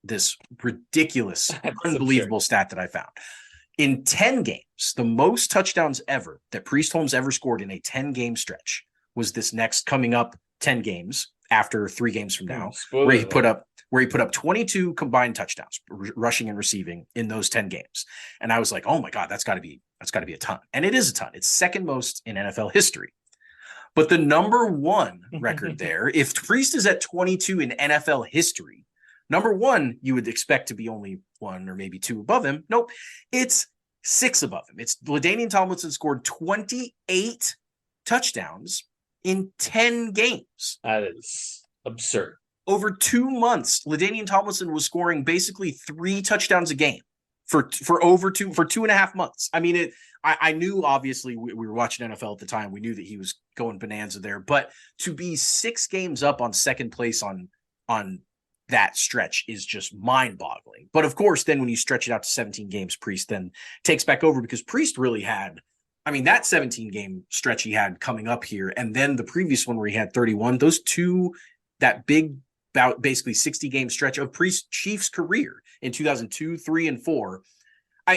this ridiculous, unbelievable stat that I found. In 10 games, the most touchdowns ever that Priest Holmes ever scored in a 10-game stretch was this next coming up 10 games after 3 games from now, where he put up 22 combined touchdowns, rushing and receiving in those 10 games. And I was like, oh my God, that's gotta be a ton. And it is a ton. It's second most in NFL history. But the number one record there, if Priest is at 22 in NFL history, number one, you would expect to be only 1 or maybe 2 above him. Nope, it's 6 above him. It's LaDainian Tomlinson scored 28 touchdowns in 10 games. That is absurd. Over 2 months, LaDainian Tomlinson was scoring basically 3 touchdowns a game for 2.5 months. I mean, I knew, obviously, we were watching NFL at the time. We knew that he was going bonanza there. But to be 6 games up on second place on that stretch is just mind-boggling. But of course, then when you stretch it out to 17 games, Priest then takes back over, because Priest really had, I mean, that 17-game stretch he had coming up here, and then the previous one where he had 31, those two, that big, about basically 60-game stretch of Priest's Chiefs career in 2002, 3, and 4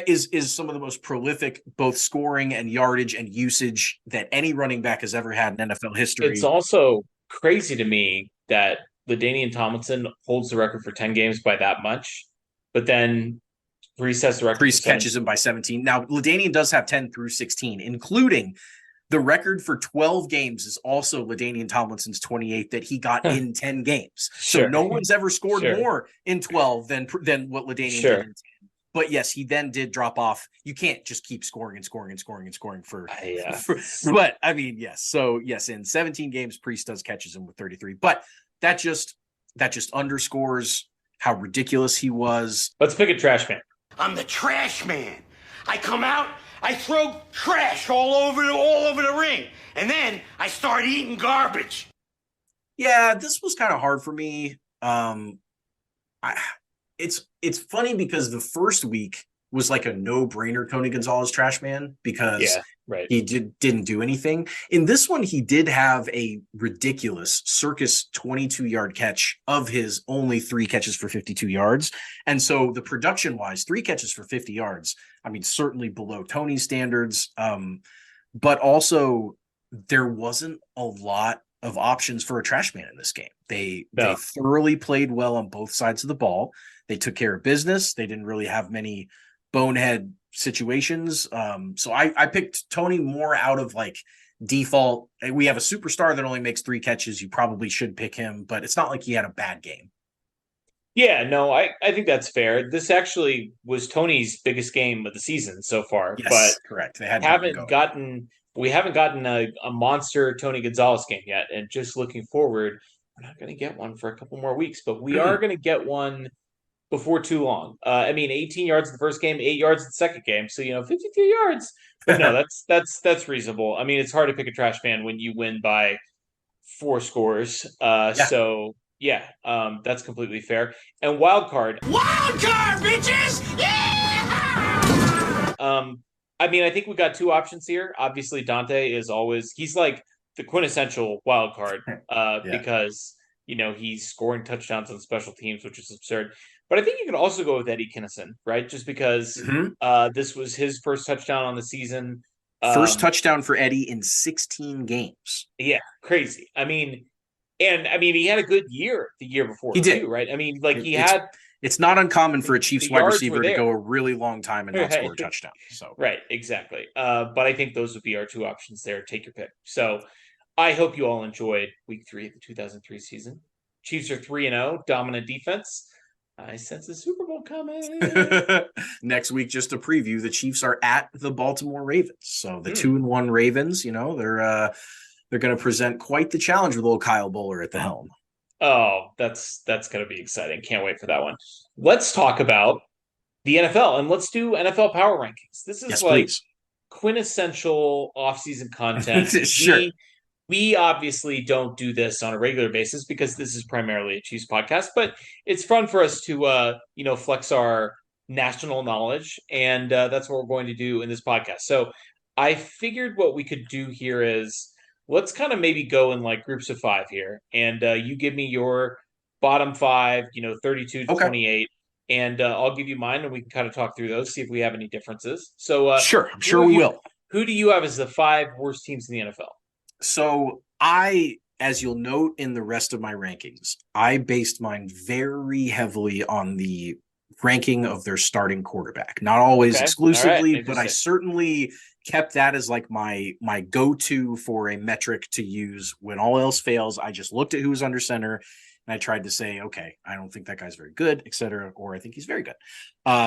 is some of the most prolific, both scoring and yardage and usage, that any running back has ever had in NFL history. It's also crazy to me that LaDainian Tomlinson holds the record for 10 games by that much, but then Priest has the record. Priest catches him by 17. Now, LaDainian does have 10 through 16, including the record for 12 games is also LaDainian Tomlinson's 28 that he got in 10 games. So no one's ever scored more in 12 than what LaDainian did in 10. But yes, he then did drop off. You can't just keep scoring and scoring and scoring and scoring for but I mean, yes. So yes, in 17 games, Priest does catches him with 33. But that just underscores how ridiculous he was. Let's pick a trash man. I'm the trash man. I come out, I throw trash all over the ring, and then I start eating garbage. Yeah, this was kind of hard for me. It's funny because the first week was like a no-brainer Tony Gonzalez trash man, because he didn't do anything. In this one, he did have a ridiculous circus 22-yard catch of his only 3 catches for 52 yards. And so the production-wise, 3 catches for 50 yards, I mean, certainly below Tony's standards. But also there wasn't a lot of options for a trash man in this game. They thoroughly played well on both sides of the ball. They took care of business. They didn't really have many bonehead situations. So I picked Tony more out of like default. We have a superstar that only makes 3 catches. You probably should pick him, but it's not like he had a bad game. Yeah, no, I think that's fair. This actually was Tony's biggest game of the season so far. Yes, but correct. We haven't gotten a monster Tony Gonzalez game yet. And just looking forward, we're not going to get one for a couple more weeks, but we are going to get one before too long. I mean, 18 yards in the first game, 8 yards in the second game. So, 52 yards. But no, that's reasonable. I mean, it's hard to pick a trash man when you win by 4 scores. So, Yeah, that's completely fair. And wild card, bitches! Yeah! I mean, I think we got two options here. Obviously, Dante is he's like the quintessential wild card, Yeah. because he's scoring touchdowns on special teams, which is absurd. But I think you could also go with Eddie Kinnison, right? Just because Mhm. this was his first touchdown on the season. First touchdown for Eddie in 16 games. Yeah, crazy. I mean, he had a good year the year before He did. too, right? I mean, like it's not uncommon for a Chiefs wide receiver to go a really long time and not Right. score a touchdown. So Right, exactly. But I think those would be our two options there. Take your pick. So I hope you all enjoyed week 3 of the 2003 season. Chiefs are 3-0, dominant defense. I sense the Super Bowl coming. next week, just to preview, the Chiefs are at the Baltimore Ravens. So the 2-1 Ravens, they're going to present quite the challenge with old Kyle Bowler at the helm. Oh, that's going to be exciting. Can't wait for that one. Let's talk about the NFL, and let's do NFL power rankings. This is please. Quintessential offseason content. Sure. We obviously don't do this on a regular basis because this is primarily a Chiefs podcast, but it's fun for us to flex our national knowledge, and that's what we're going to do in this podcast. So I figured what we could do here is let's kind of maybe go in like groups of 5 here, and you give me your bottom 5, 32 to 28. And I'll give you mine, and we can kind of talk through those, see if we have any differences. So sure, I'm sure we will. Who do you have as the 5 worst teams in the NFL? So as you'll note in the rest of my rankings, I based mine very heavily on the ranking of their starting quarterback. Not always exclusively, but I certainly kept that as like my go-to for a metric to use when all else fails. I just looked at who was under center and I tried to say, okay, I don't think that guy's very good, etc., or I think he's very good.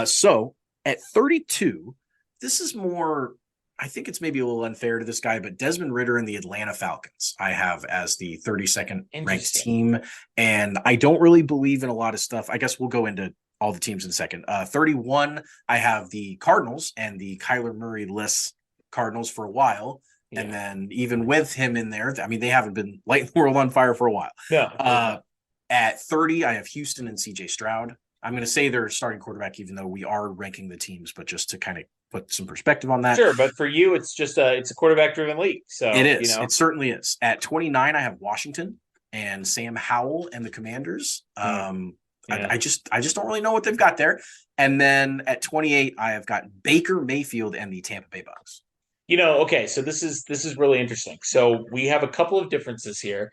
So at 32, this is more, I think it's maybe a little unfair to this guy, but Desmond Ridder and the Atlanta Falcons I have as the 32nd ranked team. And I don't really believe in a lot of stuff. I guess we'll go into all the teams in a second. 31, I have the Cardinals and the Kyler Murray-less Cardinals for a while. Yeah. And then even with him in there, I mean, they haven't been lighting the world on fire for a while. No. At 30, I have Houston and CJ Stroud. I'm going to say they're starting quarterback, even though we are ranking the teams, but just to kind of put some perspective on that. Sure, but for you, it's just it's a quarterback-driven league. So it is. It certainly is. At 29, I have Washington and Sam Howell and the Commanders. I just don't really know what they've got there. And then at 28, I have got Baker Mayfield and the Tampa Bay Bucks. Okay, so this is really interesting. So we have a couple of differences here.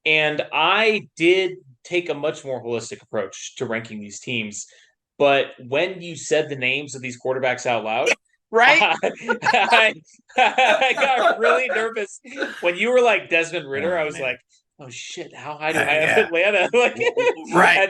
And I did take a much more holistic approach to ranking these teams. But when you said the names of these quarterbacks out loud, right? I got really nervous. When you were like Desmond Ridder, I was like, oh shit, how high do I have Atlanta? Right.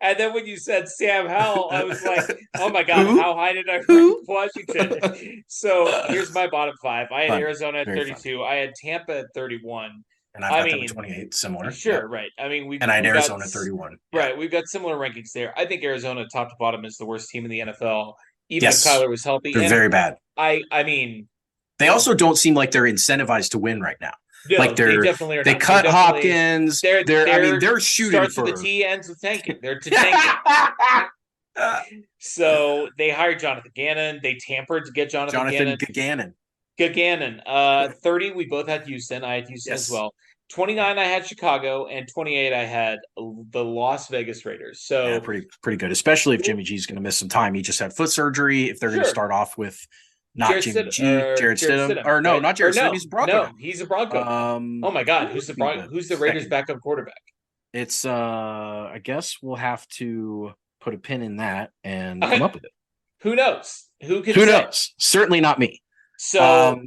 And then when you said Sam Howell, I was like, oh my God, how high did I rank Washington? So here's my bottom 5. I had Arizona at 32. I had Tampa at 31. And I've got them at 28, similar. Sure, right. I mean, I had Arizona at 31. Right, we've got similar rankings there. I think Arizona, top to bottom, is the worst team in the NFL, even if Kyler was healthy. They're very bad. I mean, they also don't seem like they're incentivized to win right now. No, like they definitely are. They cut Hopkins. They're shooting starts with the T, ends with tanking. They're to tanking. So they hired Jonathan Gannon. They tampered to get Jonathan Gannon. 30, we both had Houston. I had Houston as well. 29, I had Chicago, and 28, I had the Las Vegas Raiders. So pretty good, especially if Jimmy G's going to miss some time. He just had foot surgery. If they're going to start off with not Jimmy G, Jared Stidham, or no, not Jared Stidham. He's a Bronco. No, he's a Bronco. Oh my God, who's the Raiders' backup quarterback? It's I guess we'll have to put a pin in that and come up with it. Who knows? Who knows? Certainly not me. So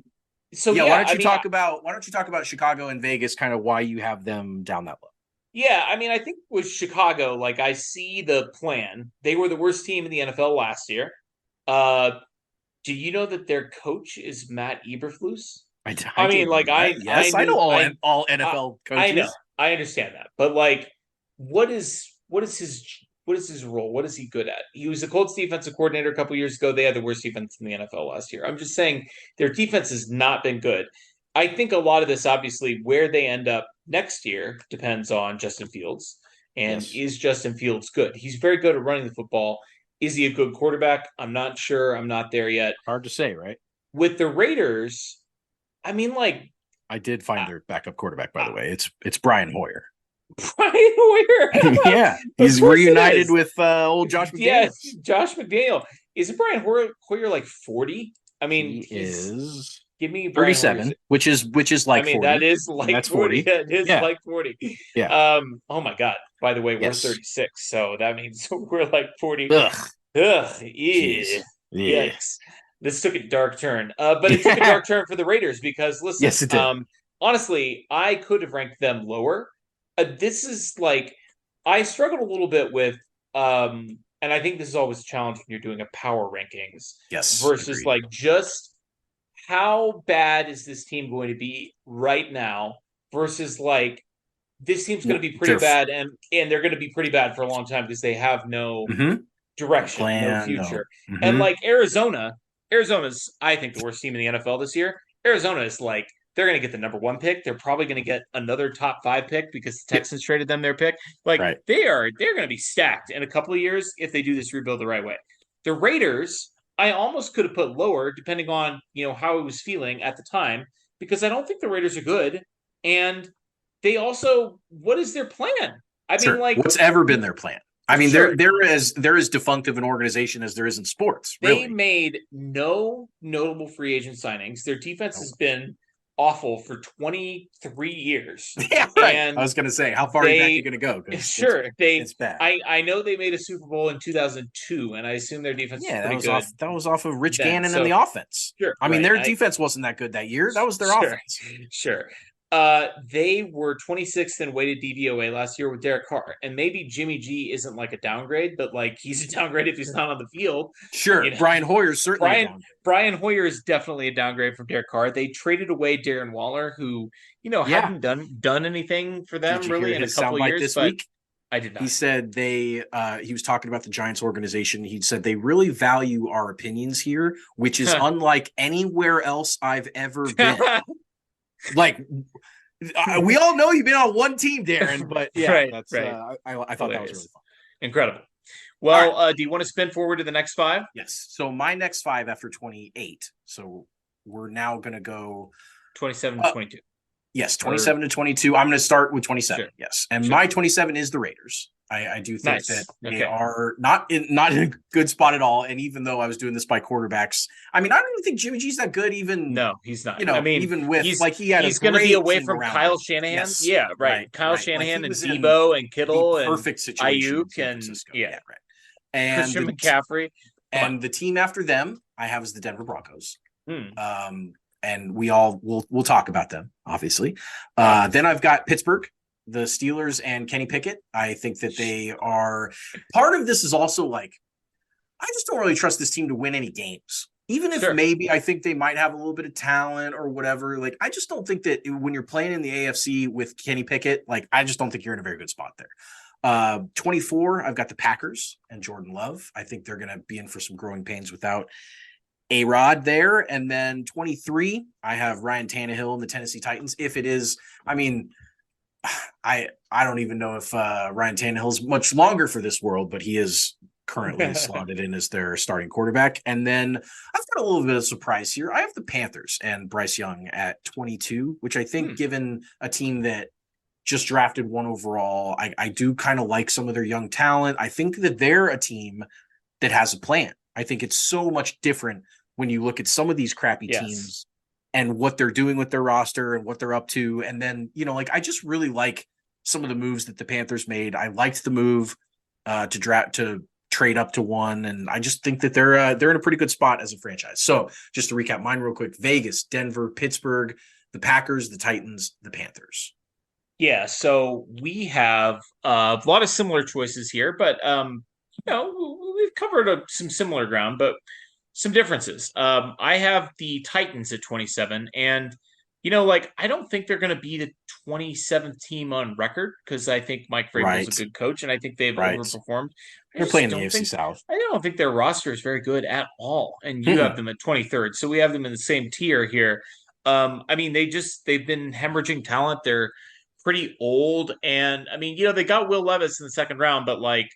why don't you talk about Chicago and Vegas, kind of why you have them down that low? Yeah, I mean, I think with Chicago, like I see the plan. They were the worst team in the NFL last year. Do you know that their coach is Matt Eberflus? I know all NFL coaches. I understand that, but like, what is his role? What is he good at? He was the Colts defensive coordinator a couple years ago. They had the worst defense in the NFL last year. I'm just saying their defense has not been good. I think a lot of this, obviously, where they end up next year depends on Justin Fields. And Yes. is Justin Fields good? He's very good at running the football. Is he a good quarterback? I'm not sure. I'm not there yet. Hard to say, right? With the Raiders, I mean, like, I did find their backup quarterback, by the way. It's Brian Hoyer. Brian Hoyer. Yeah, he's reunited with old Josh McDaniels. Yes, Josh McDaniel. Is it Brian Hoyer like 40? I mean, he is give me Brian 37, Hoyer's, which is like 40. that is like that's 40. 40. It is like 40. Yeah. Oh my God. By the way, we're Yes. 36, so that means we're like 40. Ugh. Yeah. Yeah. Yikes. This took a dark turn. But it took a dark turn for the Raiders because listen, Yes, it did. Honestly, I could have ranked them lower. This is like I struggled a little bit with and I think this is always a challenge when you're doing a power rankings. Yes. Versus agreed. like just how bad is this team going to be right now versus like this team's going to be pretty bad and they're going to be pretty bad for a long time because they have no direction, no future. No. And like Arizona's I think the worst team in the NFL this year. Arizona is like they're going to get the number 1 pick. They're probably going to get another top 5 pick because the Texans traded them their pick. Like they're going to be stacked in a couple of years if they do this rebuild the right way. The Raiders, I almost could have put lower depending on, how I was feeling at the time because I don't think the Raiders are good. And they also, what is their plan? I mean, like what's ever been their plan? I mean, they're as defunct of an organization as there is in sports. Really. They made no notable free agent signings. Their defense has been awful for 23 years. Yeah, right. And I was going to say, how far back are you going to go? Sure, it's bad. I know they made a Super Bowl in 2002, and I assume their defense was pretty good. That was off of Rich Gannon and the offense. Sure, I mean, their defense wasn't that good that year. That was their offense. Sure. They were 26th in weighted DVOA last year with Derek Carr, and maybe Jimmy G isn't like a downgrade, but like he's a downgrade if he's not on the field. Sure, Brian Hoyer's certainly a downgrade. Brian Hoyer is definitely a downgrade from Derek Carr. They traded away Darren Waller, who hadn't done anything for them really in a couple of years. This week? I did not. He said he was talking about the Giants organization. He said they really value our opinions here, which is unlike anywhere else I've ever been. Like, we all know you've been on one team, Darren, but I thought that was really fun. Incredible. Well, do you want to spin forward to the next 5? Yes. So my next 5 after 28. So we're now going to go 27 to 22. Yes, 27 to 22. I'm going to start with 27. Sure. Yes. And my 27 is the Raiders. I do think that they are not in a good spot at all. And even though I was doing this by quarterbacks, I mean, I don't even think Jimmy G's that good. Even no, he's not. Even with he's going to be away from Kyle Shanahan. Yes. Yeah, right. Kyle Shanahan and Debo and Kittle and perfect situation. Ayuk and right. And Christian McCaffrey. And the team after them, I have is the Denver Broncos. And we'll talk about them, obviously. Then I've got Pittsburgh, the Steelers, and Kenny Pickett. I think that they are part of this is also like, I just don't really trust this team to win any games. Even if maybe I think they might have a little bit of talent or whatever. Like, I just don't think that when you're playing in the AFC with Kenny Pickett, like, I just don't think you're in a very good spot there. 24, I've got the Packers and Jordan Love. I think they're going to be in for some growing pains without A-Rod there. And then 23, I have Ryan Tannehill and the Tennessee Titans. If it is, I mean, I don't even know if Ryan Tannehill is much longer for this world, but he is currently slotted in as their starting quarterback. And then I've got a little bit of surprise here. I have the Panthers and Bryce Young at 22, which I think given a team that just drafted 1 overall, I do kind of like some of their young talent. I think that they're a team that has a plan. I think it's so much different when you look at some of these crappy teams and what they're doing with their roster and what they're up to. And then, I just really like some of the moves that the Panthers made. I liked the move to trade up to 1. And I just think that they're in a pretty good spot as a franchise. So just to recap mine real quick: Vegas, Denver, Pittsburgh, the Packers, the Titans, the Panthers. Yeah. So we have a lot of similar choices here, but, we've covered some similar ground, but some differences. I have the Titans at 27, and I don't think they're going to be the 27th team on record because I think Mike Vrabel's a good coach, and I think they've overperformed. They're playing the AFC South. I don't think their roster is very good at all, and you have them at 23rd, so we have them in the same tier here. I mean, they've been hemorrhaging talent. They're pretty old, and I mean, they got Will Levis in the second round, but like,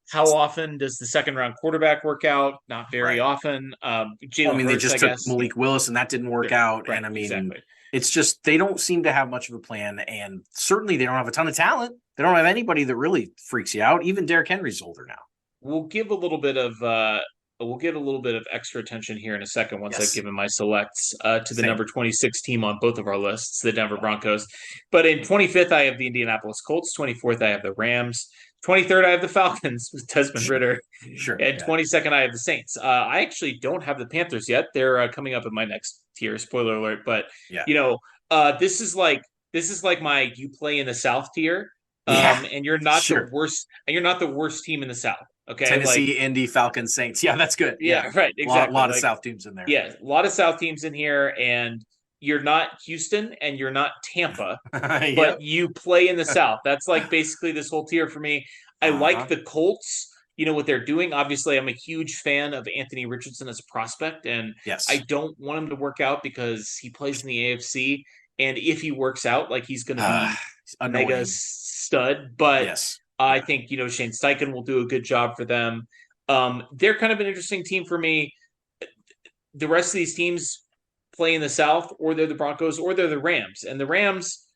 how often does the second round quarterback work out? Not very Right. often. Well, I Jalen mean, they Hurts, just I took guess. Malik Willis, and that didn't work out. Right, And I mean, exactly. it's just they don't seem to have much of a plan, and certainly they don't have a ton of talent. They don't have anybody that really freaks you out. Even Derrick Henry's older now. We'll give a little bit of extra attention here in a second once I've Yes. given my selects to the Same. number 26 team on both of our lists, the Denver Broncos. But in 25th, I have the Indianapolis Colts. 24th, I have the Rams. 23rd, I have the Falcons with Desmond Ritter. Sure. And yeah. 22nd, I have the Saints. I actually don't have the Panthers yet. They're coming up in my next tier. Spoiler alert. But Yeah. this is like my you play in the South tier. Yeah. And you're not Sure. the worst. And you're not the worst team in the South. Okay, Tennessee, Indy, Falcons, Saints. Yeah, that's good. Yeah, right. Exactly. A lot of South teams in there. Yeah, a lot of South teams in here, and you're not Houston and you're not Tampa, Yep. but you play in the South. That's like basically this whole tier for me. I like the Colts. What they're doing. Obviously, I'm a huge fan of Anthony Richardson as a prospect, and Yes. I don't want him to work out because he plays in the AFC, and if he works out, like he's going to be annoying. mega stud. But Yes. I think, Shane Steichen will do a good job for them. They're kind of an interesting team for me. The rest of these teams play in the South, or they're the Broncos, or they're the Rams. And the Rams,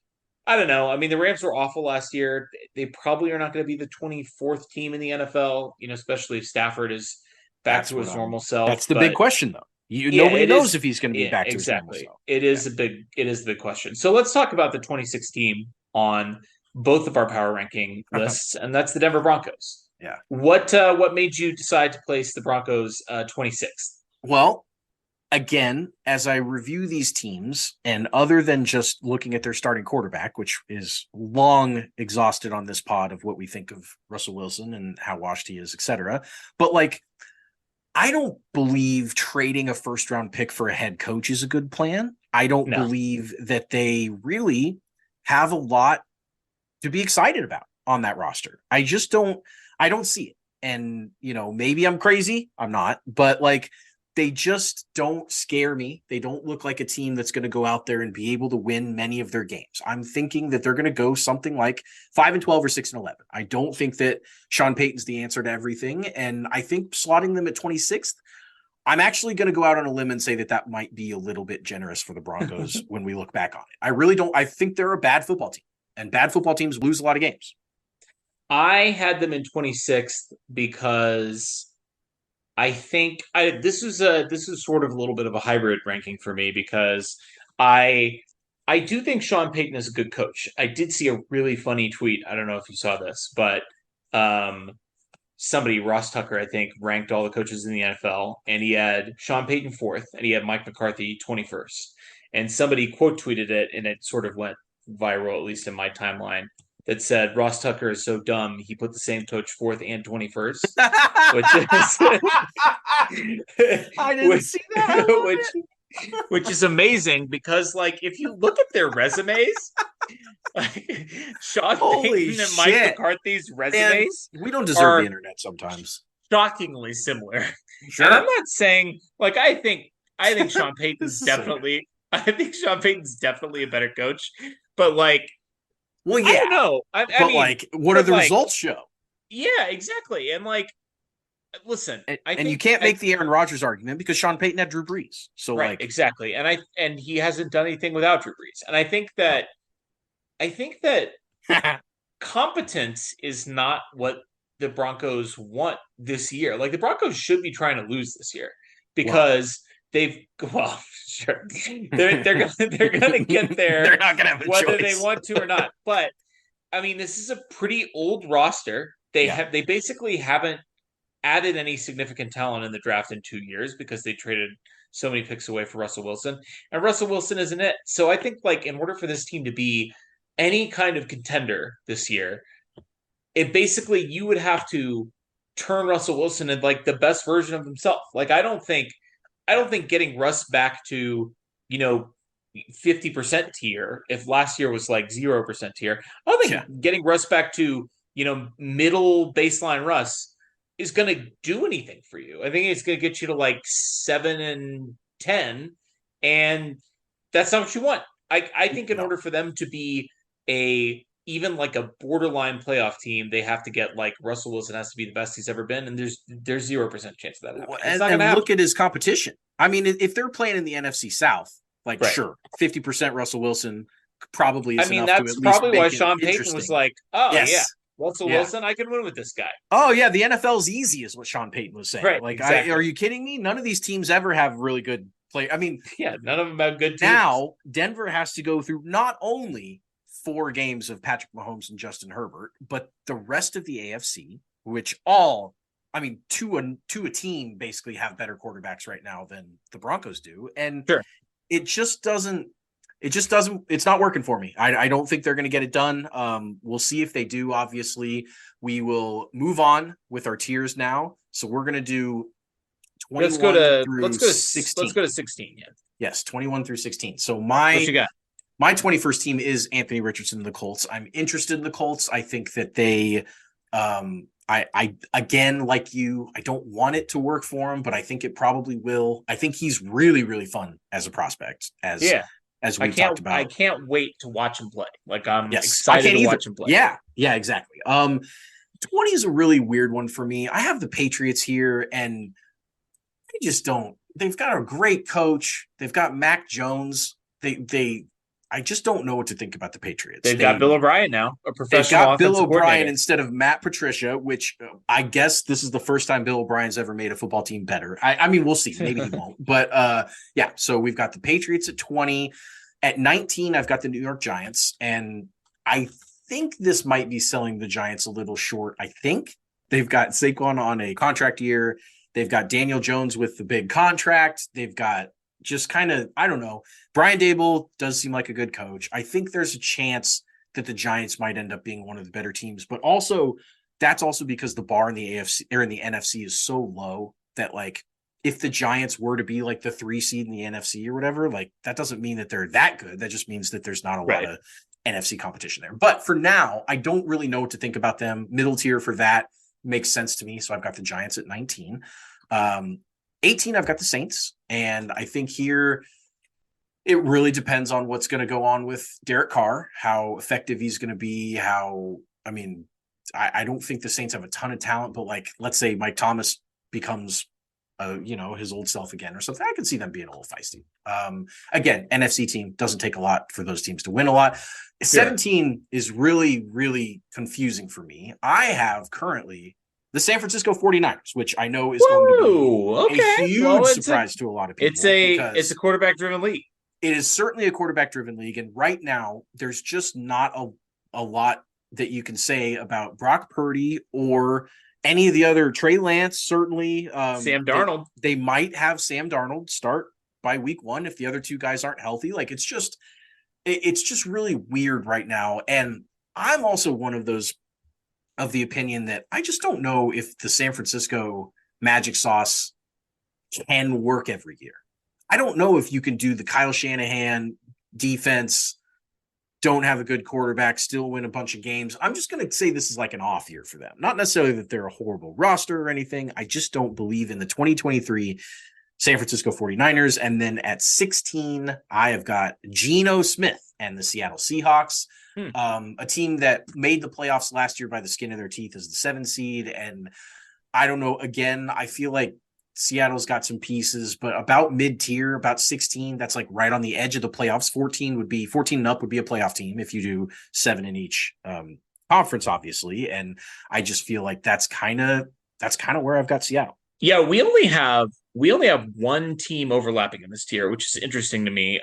I don't know. I mean, the Rams were awful last year. They probably are not going to be the 24th team in the NFL, especially if Stafford is back to his normal self. That's the big question, though. Nobody knows if he's going to be back to his normal self. It is a big question. So let's talk about the 26th team on both of our power ranking lists, and that's the Denver Broncos. Yeah. What made you decide to place the Broncos 26th? Well, again, as I review these teams, and other than just looking at their starting quarterback, which is long exhausted on this pod of what we think of Russell Wilson and how washed he is, etc. But like, I don't believe trading a first round pick for a head coach is a good plan. I don't believe that they really have a lot to be excited about on that roster. I don't see it. And, maybe I'm crazy. I'm not, but like, they just don't scare me. They don't look like a team that's going to go out there and be able to win many of their games. I'm thinking that they're going to go something like 5-12 or 6-11. I don't think that Sean Payton's the answer to everything. And I think slotting them at 26th, I'm actually going to go out on a limb and say that might be a little bit generous for the Broncos when we look back on it. I really don't. I think they're a bad football team, and bad football teams lose a lot of games. I had them in 26th because I think this is sort of a little bit of a hybrid ranking for me, because I do think Sean Payton is a good coach. I did see a really funny tweet. I don't know if you saw this, but somebody, Ross Tucker, I think, ranked all the coaches in the NFL, and he had Sean Payton 4th, and he had Mike McCarthy 21st. And somebody quote tweeted it, and it sort of went viral, at least in my timeline, that said, Ross Tucker is so dumb, he put the same coach 4th and 21st, which is I didn't see that. which is amazing, because like, if you look at their resumes, like, Sean Payton and Mike McCarthy's resumes, we don't deserve the internet sometimes. Shockingly similar. Sure. And I'm not saying, like, I think Sean Payton's definitely a better coach, but like, well, yeah, I don't know. I mean, like, what are the results show? Yeah, exactly. And like, listen, I think you can't make the Aaron Rodgers argument because Sean Payton had Drew Brees. So right, like, exactly. And he hasn't done anything without Drew Brees. And I think that competence is not what the Broncos want this year. Like, the Broncos should be trying to lose this year, because sure, they're gonna get there. They're not gonna have a whether choice. they want to or not. But I mean, this is a pretty old roster. They basically haven't added any significant talent in the draft in 2 years, because they traded so many picks away for Russell Wilson, and Russell Wilson isn't it. So I think, like, in order for this team to be any kind of contender this year, it basically, you would have to turn Russell Wilson into like the best version of himself. Like, I don't think getting Russ back to, 50% tier, if last year was like 0% tier, I don't think getting Russ back to, middle baseline Russ is going to do anything for you. I think it's going to get you to like 7-10, and That's not what you want. I think in No. order for them to be even like a borderline playoff team, they have to get like Russell Wilson has to be the best he's ever been, and there's 0% chance of that happening. It's not going to happen. Look at his competition. I mean, if they're playing in the NFC South, like Right. sure, 50% Russell Wilson probably is enough to that's at least probably why make it Sean Payton was interesting. like, "Oh Yes. yeah, Russell Wilson, I can win with this guy." Oh yeah, the NFL's easy is what Sean Payton was saying. Right, Like, exactly. are you kidding me? None of these teams ever have really good play. I mean, Yeah, none of them have good teams. now Denver has to go through not only 4 games of Patrick Mahomes and Justin Herbert, but the rest of the AFC, which all, I mean, to a team basically have better quarterbacks right now than the Broncos do. And Sure. it's not working for me. I don't think they're going to get it done. We'll see if they do. Obviously, we will move on with our tiers now. So we're going to do 21 through 16. Let's go to 16. Yeah. Yes, 21 through 16. So What you got? my 21st team is Anthony Richardson and the Colts. I'm interested in the Colts. I think that they, I again, like you, I don't want it to work for him, but I think it probably will. I think he's really, really fun as a prospect, as we talked about. I can't wait to watch him play. Like I'm Yes, excited to watch him play. Yeah, exactly. 20 is a really weird one for me. I have the Patriots here, and I just don't. They've got a great coach. They've got Mac Jones. I just don't know what to think about the Patriots. They've got Bill O'Brien now, a professional. They've got Bill offensive O'Brien coordinator. instead of Matt Patricia, which I guess this is the first time Bill O'Brien's ever made a football team better. I mean, we'll see. Maybe he won't. But yeah, so we've got the Patriots at 20. At 19, I've got the New York Giants, and I think this might be selling the Giants a little short. I think they've got Saquon on a contract year. They've got Daniel Jones with the big contract. They've got just kind of, I don't know. Brian Dable does seem like a good coach. I think there's a chance that the Giants might end up being one of the better teams, but also that's also because the bar in the AFC or in the NFC is so low that like if the Giants were to be like the 3 seed in the NFC or whatever, like that doesn't mean that they're that good. That just means that there's not a lot of NFC competition there. But for now, I don't really know what to think about them. Middle tier for that makes sense to me. So I've got the Giants at 19. 18, I've got the Saints. And I think here it really depends on what's going to go on with Derek Carr, how effective he's going to be, I don't think the Saints have a ton of talent, but like, let's say Mike Thomas becomes his old self again or something. I can see them being a little feisty. Again, NFC team doesn't take a lot for those teams to win a lot. 17 is really, really confusing for me. I have currently the San Francisco 49ers, which I know is going to be a huge surprise to a lot of people. It's a quarterback driven league. It is certainly a quarterback driven league. And right now there's just not a lot that you can say about Brock Purdy or any of the other Trey Lance, certainly. Sam Darnold. They might have Sam Darnold start by week 1 if the other 2 guys aren't healthy. Like it's just really weird right now. And I'm also one of those of the opinion that I just don't know if the San Francisco magic sauce can work every year. I don't know if you can do the Kyle Shanahan defense, don't have a good quarterback, still win a bunch of games. I'm just going to say this is like an off year for them. Not necessarily that they're a horrible roster or anything. I just don't believe in the 2023 San Francisco 49ers. And then at 16, I have got Geno Smith and the Seattle Seahawks, a team that made the playoffs last year by the skin of their teeth as the 7 seed. And I don't know, again, I feel like Seattle's got some pieces, but about mid-tier, about 16, that's like right on the edge of the playoffs. 14 and up would be a playoff team if you do 7 in each conference, obviously. And I just feel like that's kind of where I've got Seattle. Yeah, we only have one team overlapping in this tier, which is interesting to me.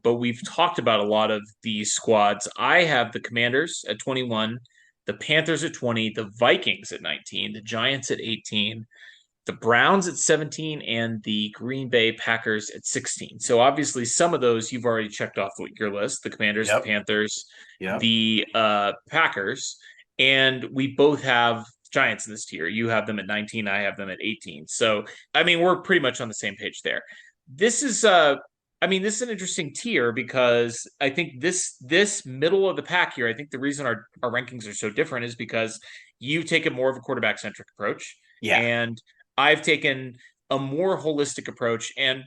But we've talked about a lot of these squads. I have the Commanders at 21, the Panthers at 20, the Vikings at 19, the Giants at 18, the Browns at 17, and the Green Bay Packers at 16. So obviously some of those you've already checked off your list, the Commanders, the Panthers, the Packers, and we both have Giants in this tier. You have them at 19, I have them at 18. So, I mean, we're pretty much on the same page there. This is an interesting tier because I think this middle of the pack here, I think the reason our rankings are so different is because you've taken more of a quarterback-centric approach. Yeah. And I've taken a more holistic approach. And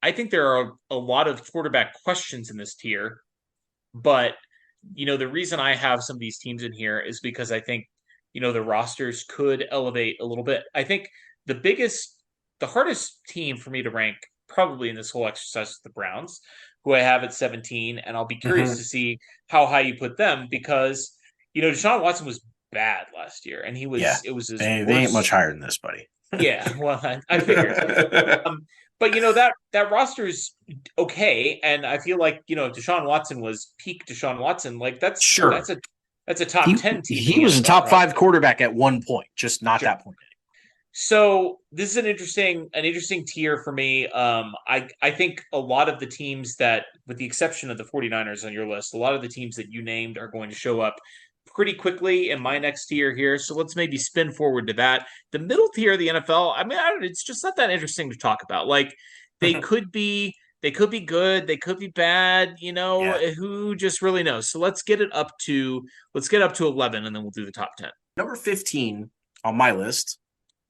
I think there are a lot of quarterback questions in this tier, but the reason I have some of these teams in here is because I think, the rosters could elevate a little bit. I think the hardest team for me to rank probably in this whole exercise is the Browns, who I have at 17, and I'll be curious to see how high you put them because, Deshaun Watson was bad last year, and Yeah, it was his they ain't much higher than this, buddy. Yeah, well, I figured. But that roster is okay, and I feel like if Deshaun Watson was peak Deshaun Watson, like Sure. that's a top 10 team. He was a top 5 quarterback at one point, just not that point. So this is an interesting tier for me. I think a lot of the teams that, with the exception of the 49ers on your list, a lot of the teams that you named are going to show up pretty quickly in my next tier here. So let's maybe spin forward to that. The middle tier of the NFL, I mean, it's just not that interesting to talk about. Like they could be good, they could be bad, who just really knows. So let's get up to 11 and then we'll do the top 10. Number 15 on my list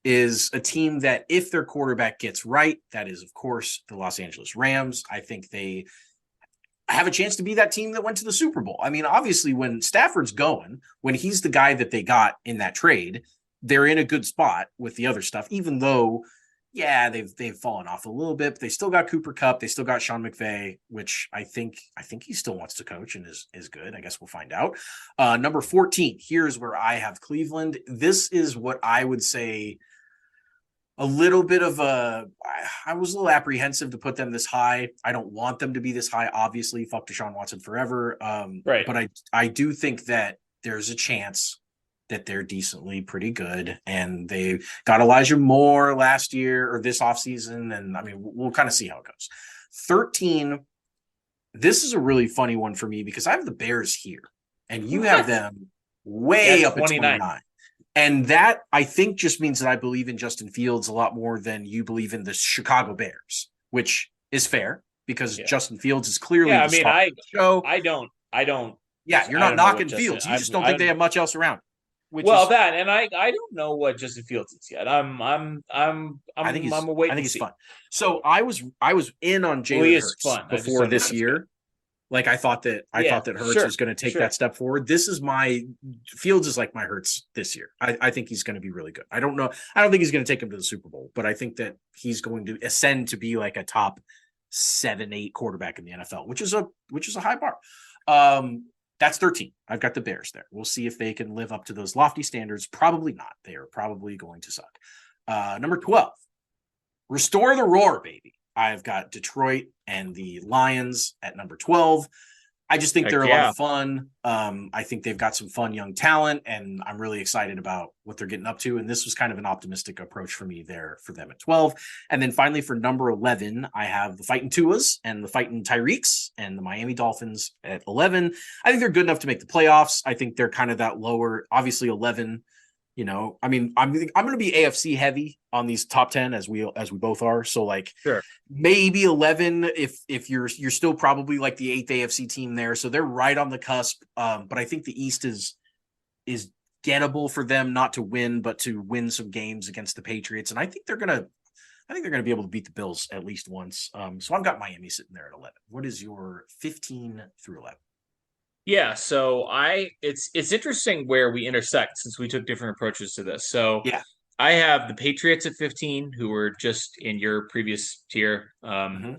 is a team that if their quarterback gets right, that is, of course, the Los Angeles Rams. I think they have a chance to be that team that went to the Super Bowl. I mean, obviously, when Stafford's going, when he's the guy that they got in that trade, they're in a good spot with the other stuff, even though, yeah, they've fallen off a little bit, but they still got Cooper Kupp. They still got Sean McVay, which I think he still wants to coach and is good. I guess we'll find out. Number 14, here's where I have Cleveland. This is what I would say a little bit of I was a little apprehensive to put them this high. I don't want them to be this high. Obviously, fuck Deshaun Watson forever. Right. But I do think that there's a chance that they're decently pretty good. And they got Elijah Moore last year or this offseason. And I mean, we'll kind of see how it goes. 13. This is a really funny one for me because I have the Bears here and you have them way up at 29. And that, I think, just means that I believe in Justin Fields a lot more than you believe in the Chicago Bears, which is fair because Justin Fields is clearly the star of the show. I don't. Yeah, you're not knocking Fields. You just don't think they have much else around. I don't know what Justin Fields is yet. I'm waiting. I think he's fun. So I was in on Jalen Hurts before this year. Like I thought that Hurts was going to take that step forward. This is Fields is like my Hurts this year. I think he's going to be really good. I don't think he's going to take him to the Super Bowl, but I think that he's going to ascend to be like a top 7-8 quarterback in the NFL, which is a high bar. That's 13. I've got the Bears there. We'll see if they can live up to those lofty standards. Probably not. They are probably going to suck. Number 12, restore the roar, baby. I've got Detroit and the Lions at number 12. I just think they're a lot of fun. I think they've got some fun young talent, and I'm really excited about what they're getting up to. And this was kind of an optimistic approach for me there for them at 12. And then finally for number 11, I have the Fighting Tuas and the Fighting Tyreeks and the Miami Dolphins at 11. I think they're good enough to make the playoffs. I think they're kind of that lower, obviously 11. I mean, I'm going to be AFC heavy on these top 10 as we both are. So maybe 11 if you're still probably like the 8th AFC team there. So they're right on the cusp. But I think the East is gettable for them, not to win, but to win some games against the Patriots. And I think they're going to be able to beat the Bills at least once. So I've got Miami sitting there at 11. What is your 15 through 11? Yeah, so it's interesting where we intersect since we took different approaches to this. So I have the Patriots at 15, who were just in your previous tier. I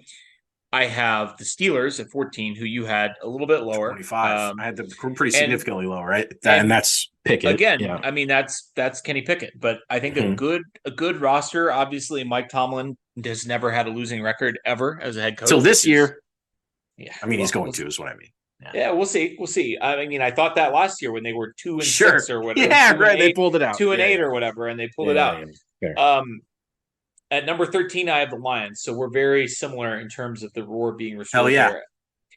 have the Steelers at 14, who you had a little bit lower. 25. I had them pretty significantly low, right? And that's Pickett. Again, yeah. I mean, that's Kenny Pickett. But I think a good roster. Obviously, Mike Tomlin has never had a losing record ever as a head coach. So this year, yeah. I mean, he's going to, is what I mean. Yeah, we'll see. I mean, I thought that last year when they were 2-6 or whatever. Yeah, right. They pulled it out. 2-8 or whatever, and they pulled it out. Yeah. At number 13, I have the Lions, so we're very similar in terms of the roar being restored. Hell yeah. There.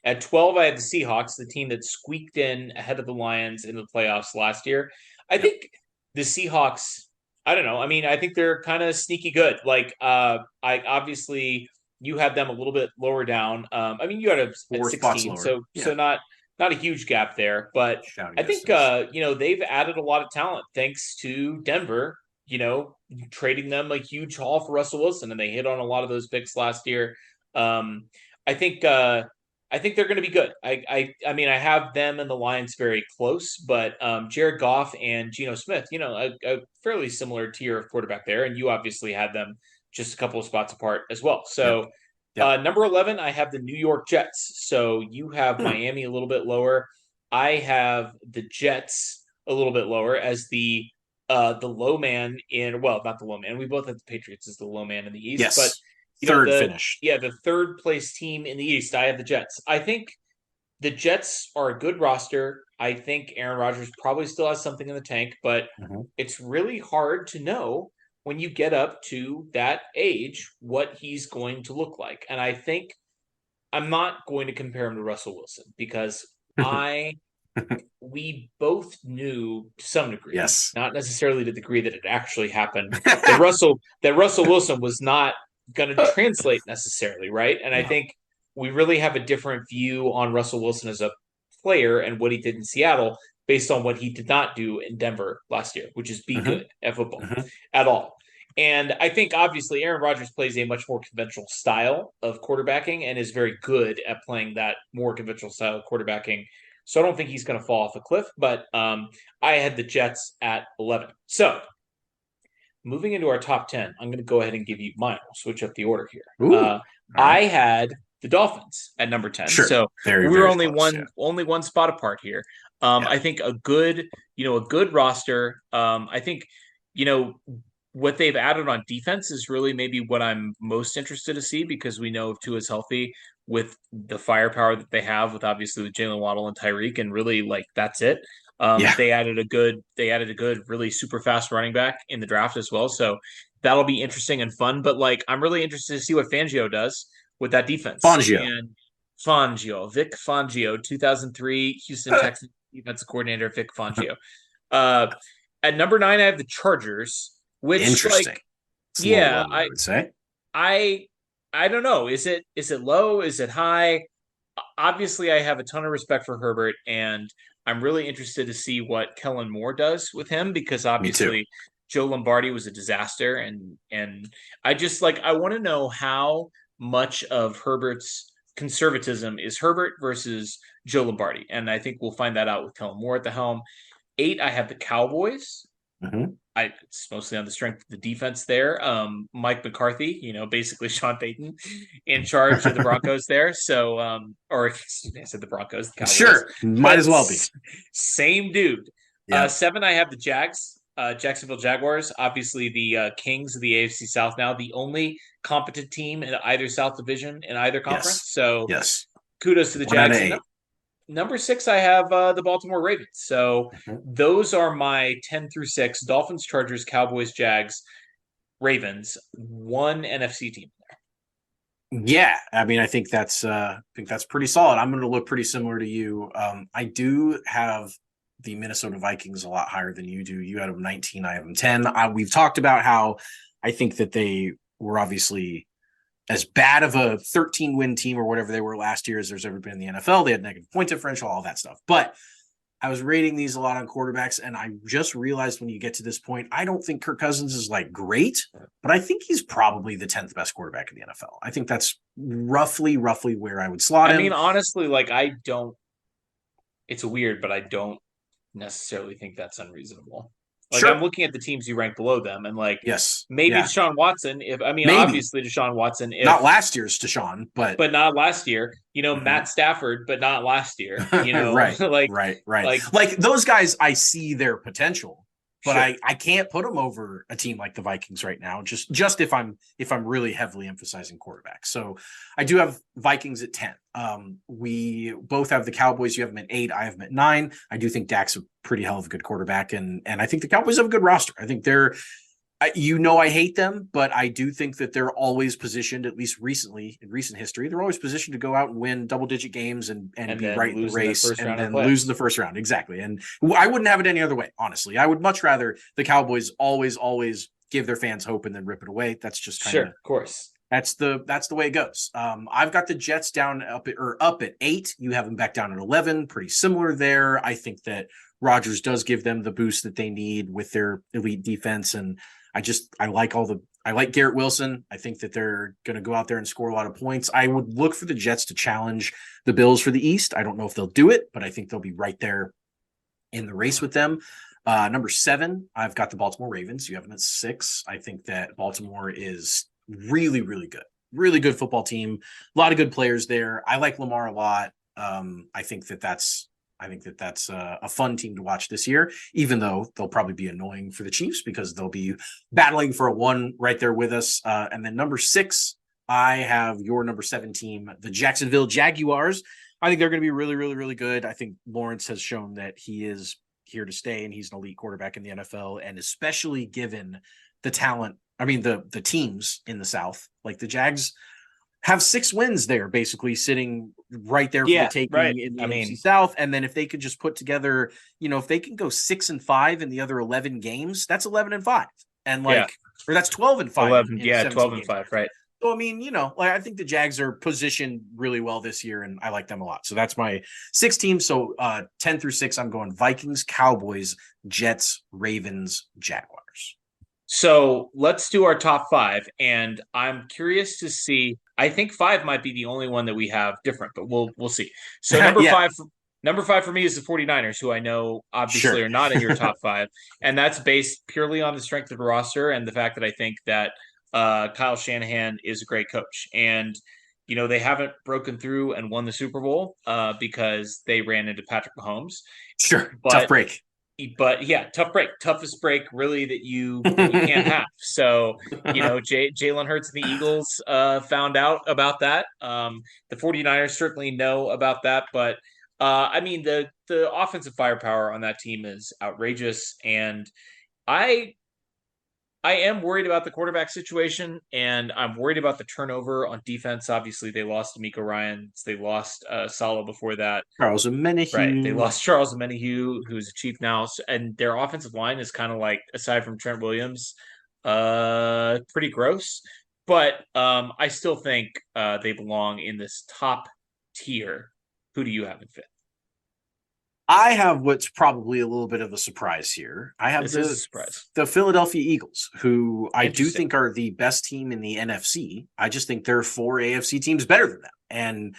At 12, I have the Seahawks, the team that squeaked in ahead of the Lions in the playoffs last year. I think the Seahawks, I don't know. I mean, I think they're kind of sneaky good. Like, I obviously. You had them a little bit lower down. I mean, you had a 16, so not a huge gap there. But I think they've added a lot of talent thanks to Denver. Trading them a huge haul for Russell Wilson, and they hit on a lot of those picks last year. I think they're going to be good. I mean, I have them and the Lions very close, but Jared Goff and Geno Smith, a fairly similar tier of quarterback there, and you obviously had them just a couple of spots apart as well. So, number 11, I have the New York Jets. So you have Miami a little bit lower. I have the Jets a little bit lower as the low man not the low man. We both have the Patriots as the low man in the East, but third finish. Yeah, the third place team in the East. I have the Jets. I think the Jets are a good roster. I think Aaron Rodgers probably still has something in the tank, but it's really hard to know when you get up to that age what he's going to look like. And I think I'm not going to compare him to Russell Wilson because we both knew to some degree, not necessarily to the degree that it actually happened, that Russell Wilson was not going to translate necessarily, right? And I think we really have a different view on Russell Wilson as a player and what he did in Seattle based on what he did not do in Denver last year, which is be good at football at all. And I think obviously Aaron Rodgers plays a much more conventional style of quarterbacking and is very good at playing that more conventional style of quarterbacking. So I don't think he's going to fall off a cliff, but I had the Jets at 11. So moving into our top 10, I'm going to go ahead and give you mine. I'll switch up the order here. I had the Dolphins at number 10. Sure. So very, we're very only close, only one spot apart here. I think a good roster. I think, what they've added on defense is really maybe what I'm most interested to see because we know if Tua's healthy with the firepower that they have with obviously with Jalen Waddle and Tyreek, and really like that's it. They added a good, really super fast running back in the draft as well. So that'll be interesting and fun. But like, I'm really interested to see what Fangio does with that defense. Vic Fangio, 2003 Houston Texans defensive coordinator, Vic Fangio. At number 9, I have the Chargers, which interesting. I would say. I don't know. Is it low? Is it high? Obviously, I have a ton of respect for Herbert, and I'm really interested to see what Kellen Moore does with him because obviously Joe Lombardi was a disaster, and I just I want to know how much of Herbert's conservatism is Herbert versus Joe Lombardi, and I think we'll find that out with Kellen Moore at the helm. 8, I have the Cowboys. It's mostly on the strength of the defense there. Mike McCarthy, basically Sean Payton in charge of the Broncos there. So, I said the Broncos. The Cowboys. Sure, might as well be. Same dude. 7, I have the Jags, Jacksonville Jaguars. Obviously, the kings of the AFC South now, the only competent team in either South Division in either conference. So, kudos to the Jags. Number 6, I have the Baltimore Ravens. So those are my 10 through 6: Dolphins, Chargers, Cowboys, Jags, Ravens. One NFC team there. Yeah, I mean, I think that's pretty solid. I'm going to look pretty similar to you. I do have the Minnesota Vikings a lot higher than you do. You had them 19, I have them 10. We've talked about how I think that they were obviously as bad of a 13-win team or whatever they were last year as there's ever been in the NFL. They had negative point differential, all that stuff. But I was rating these a lot on quarterbacks, and I just realized when you get to this point, I don't think Kirk Cousins is great, but I think he's probably the 10th best quarterback in the NFL. I think that's roughly where I would slot him. I mean, honestly, it's weird, but I don't necessarily think that's unreasonable. I'm looking at the teams you rank below them, and maybe Deshaun Watson. Obviously Deshaun Watson. Not last year's Deshaun, but not last year. Matt Stafford, but not last year. right. Those guys, I see their potential, but I can't put them over a team like the Vikings right now. Just if I'm really heavily emphasizing quarterbacks. So I do have Vikings at 10. We both have the Cowboys. You have them at 8. I have them at 9. I do think Dak's a pretty hell of a good quarterback, and I think the Cowboys have a good roster. I think they're, I hate them, but I do think that they're always positioned, at least recently in recent history, they're always positioned to go out and win double-digit games and be right in the race, and then lose in the first round. Exactly. And I wouldn't have it any other way, honestly. I would much rather the Cowboys always give their fans hope and then rip it away. That's just kind of, of course. That's the way it goes. I've got the Jets down up at 8. You have them back down at 11. Pretty similar there. I think that Rodgers does give them the boost that they need with their elite defense, and I like all the I like Garrett Wilson. I think that they're going to go out there and score a lot of points. I would look for the Jets to challenge the Bills for the East. I don't know if they'll do it, but I think they'll be right there in the race with them. Number 7, I've got the Baltimore Ravens. You have them at 6. I think that Baltimore is really, really good. Really good football team. A lot of good players there. I like Lamar a lot. I think that's a fun team to watch this year, even though they'll probably be annoying for the Chiefs because they'll be battling for a 1 right there with us. And then number 6, I have your number 7 team, the Jacksonville Jaguars. I think they're going to be really, really, really good. I think Lawrence has shown that he is here to stay and he's an elite quarterback in the NFL. And especially given the talent, the teams in the South, like the Jags have 6 wins there, basically sitting right there for the taking in the NFC South. And then if they could just put together, if they can go 6-5 in the other 11 games, that's 11-5. And or that's 12-5. 11, 12-5, right. So, I think the Jags are positioned really well this year, and I like them a lot. So that's my 6 teams. So 10 through 6, I'm going Vikings, Cowboys, Jets, Ravens, Jaguars. So let's do our top 5. And I'm curious to see, I think 5 might be the only one that we have different, but we'll see. So number 5 for me is the 49ers, who I know obviously are not in your top 5. And that's based purely on the strength of the roster and the fact that I think that Kyle Shanahan is a great coach. And, they haven't broken through and won the Super Bowl because they ran into Patrick Mahomes. Sure. Tough break. But yeah, tough break, toughest break really that you can't have. So, Jalen Hurts and the Eagles found out about that. The 49ers certainly know about that, but the offensive firepower on that team is outrageous. And I am worried about the quarterback situation, and I'm worried about the turnover on defense. Obviously, they lost D'Amico Ryans. They lost Saleh before that. Charles Omenihu. Right. They lost Charles Omenihu, who's a Chief now. And their offensive line is kind of like, aside from Trent Williams, pretty gross. But I still think they belong in this top tier. Who do you have in 5th? I have what's probably a little bit of a surprise here. I have the Philadelphia Eagles, who I do think are the best team in the NFC. I just think there are 4 AFC teams better than them.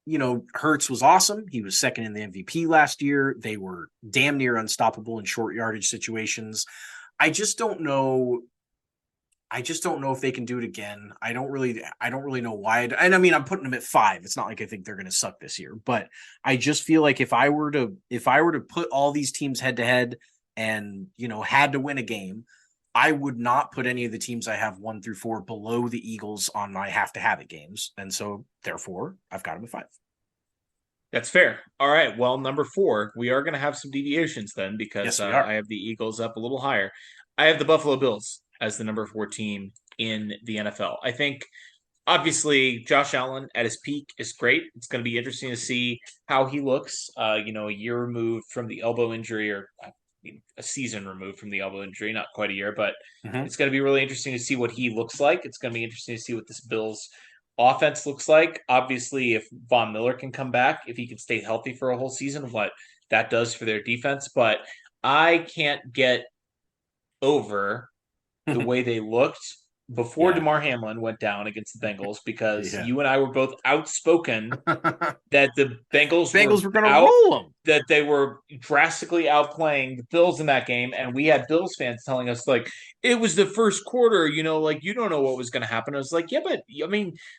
And, Hurts was awesome. He was second in the MVP last year. They were damn near unstoppable in short yardage situations. I just don't know if they can do it again. I don't really know why. I'm putting them at 5. It's not like I think they're going to suck this year, but I just feel like if I were to put all these teams head to head and, had to win a game, I would not put any of the teams I have 1 through 4 below the Eagles on my have to have it games. And so therefore I've got them at 5. That's fair. All right. Well, number 4, we are going to have some deviations then because I have the Eagles up a little higher. I have the Buffalo Bills as the number 4 team in the NFL. I think, obviously, Josh Allen at his peak is great. It's going to be interesting to see how he looks, a year removed from the elbow injury, or a season removed from the elbow injury, not quite a year, but it's going to be really interesting to see what he looks like. It's going to be interesting to see what this Bills offense looks like. Obviously, if Von Miller can come back, if he can stay healthy for a whole season, what that does for their defense. But I can't get over the way they looked before DeMar Hamlin went down against the Bengals, because you and I were both outspoken that the Bengals were going to roll them, that they were drastically outplaying the Bills in that game. And we had Bills fans telling us, it was the first quarter, you don't know what was going to happen. I was like, yeah, but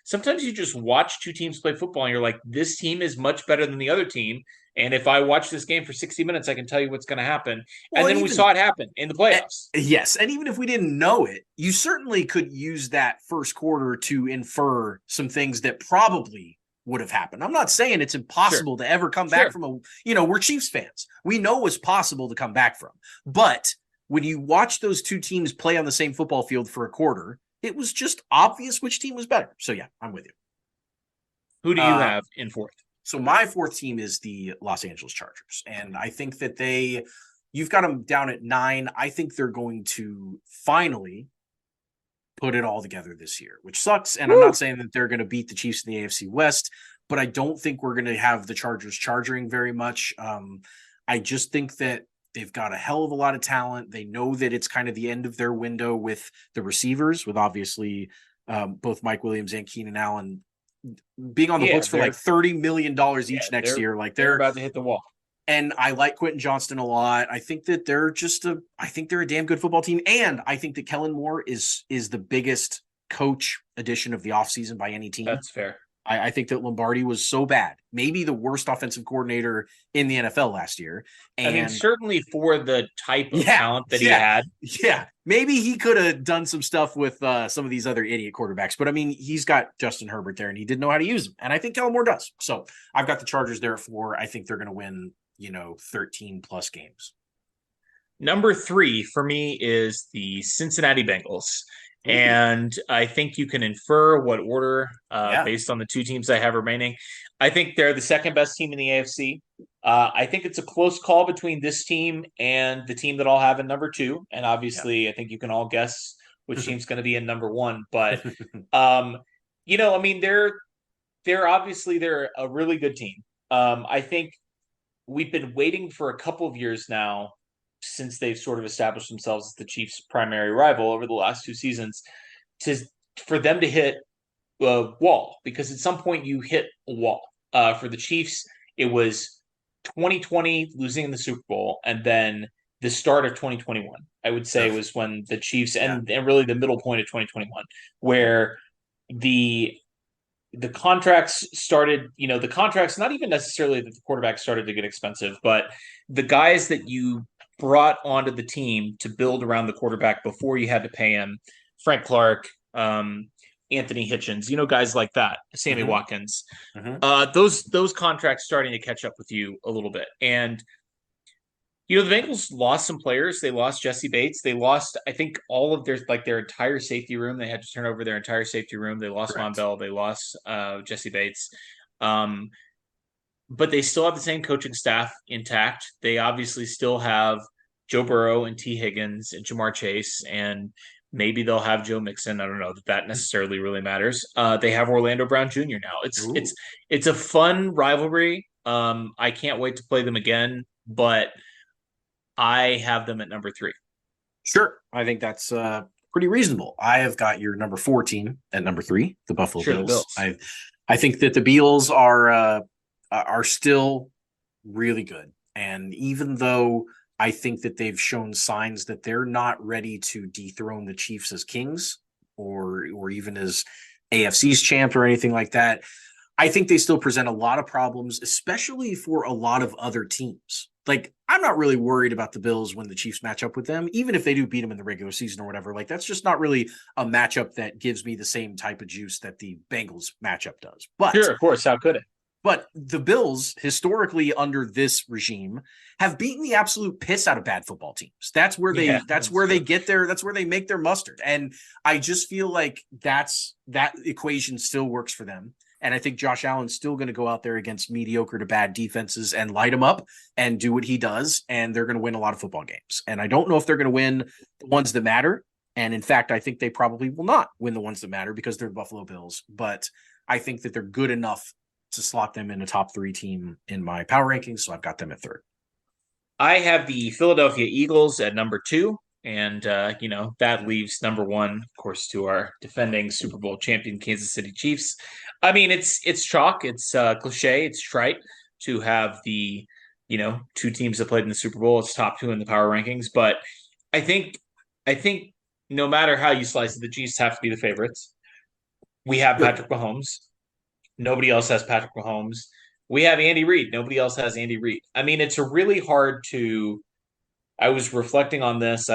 sometimes you just watch 2 teams play football and you're like, this team is much better than the other team. And if I watch this game for 60 minutes, I can tell you what's going to happen. And then we saw it happen in the playoffs. Yes. And even if we didn't know it, you certainly could use that first quarter to infer some things that probably would have happened. I'm not saying it's impossible to ever come back from we're Chiefs fans. We know what's possible to come back from. But when you watch those 2 teams play on the same football field for a quarter, it was just obvious which team was better. So, yeah, I'm with you. Who do you have in 4th? So my 4th team is the Los Angeles Chargers. And I think that you've got them down at 9. I think they're going to finally put it all together this year, which sucks. And I'm not saying that they're going to beat the Chiefs in the AFC West, but I don't think we're going to have the Chargers charging very much. I just think that They've got a hell of a lot of talent. They know that it's kind of the end of their window with the receivers, with obviously both Mike Williams and Keenan Allen being on the books for like $30 million each next year. Like they're about to hit the wall. And I like Quentin Johnston a lot. I think that they're a damn good football team. And I think that Kellen Moore is the biggest coach addition of the offseason by any team. That's fair. I think that Lombardi was so bad, maybe the worst offensive coordinator in the NFL last year. And I mean, certainly for the type of talent that he had. Yeah. Maybe he could have done some stuff with some of these other idiot quarterbacks. But I mean, he's got Justin Herbert there and he didn't know how to use him. And I think Kellen Moore does. So I've got the Chargers there at 4. I think they're going to win, 13 plus games. Number 3 for me is the Cincinnati Bengals. And I think you can infer what order based on the 2 teams I have remaining. I think they're the second best team in the AFC. I think it's a close call between this team and the team that I'll have in number 2. And obviously, I think you can all guess which team's going to be in number 1. But, I mean, they're a really good team. I think we've been waiting for a couple of years now, since they've sort of established themselves as the Chiefs' primary rival over the last 2 seasons, for them to hit a wall, because at some point you hit a wall. For the Chiefs, it was 2020 losing in the Super Bowl, and then the start of 2021, I would say, was when the Chiefs and really the middle point of 2021, where the contracts started, the contracts, not even necessarily that the quarterback started to get expensive, but the guys that you brought onto the team to build around the quarterback before you had to pay him, Frank Clark, Anthony Hitchens, guys like that, Sammy Watkins, those contracts starting to catch up with you a little bit. And, the Bengals lost some players. They lost Jesse Bates. They lost, I think, all of their entire safety room. They had to turn over their entire safety room. They lost Von Bell. They lost Jesse Bates. But they still have the same coaching staff intact. They obviously still have Joe Burrow and T. Higgins and Jamar Chase, and maybe they'll have Joe Mixon. I don't know that necessarily really matters. They have Orlando Brown Jr. now. It's a fun rivalry. I can't wait to play them again, but I have them at number 3. Sure. I think that's pretty reasonable. I have got your number 4 team at number 3, the Buffalo Bills. I think that the Bills are still really good. And even though I think that they've shown signs that they're not ready to dethrone the Chiefs as kings or even as AFC's champ or anything like that, I think they still present a lot of problems, especially for a lot of other teams. Like, I'm not really worried about the Bills when the Chiefs match up with them, even if they do beat them in the regular season or whatever. Like, that's just not really a matchup that gives me the same type of juice that the Bengals matchup does. But sure, of course, how could it? But the Bills, historically under this regime, have beaten the absolute piss out of bad football teams. That's where they they get there. That's where they make their mustard. And I just feel like that equation still works for them. And I think Josh Allen's still going to go out there against mediocre to bad defenses and light them up and do what he does. And they're going to win a lot of football games. And I don't know if they're going to win the ones that matter. And in fact, I think they probably will not win the ones that matter because they're the Buffalo Bills. But I think that they're good enough to slot them in a top 3 team in my power rankings. So I've got them at 3rd. I have the Philadelphia Eagles at number 2. And, that leaves number 1, of course, to our defending Super Bowl champion Kansas City Chiefs. I mean, it's chalk. It's cliche. It's trite to have the, 2 teams that played in the Super Bowl. It's top 2 in the power rankings. But I think no matter how you slice it, the Chiefs have to be the favorites. We have Patrick Mahomes. Nobody else has Patrick Mahomes. We have Andy Reid. Nobody else has Andy Reid. I mean, it's a really hard to. I was reflecting on this.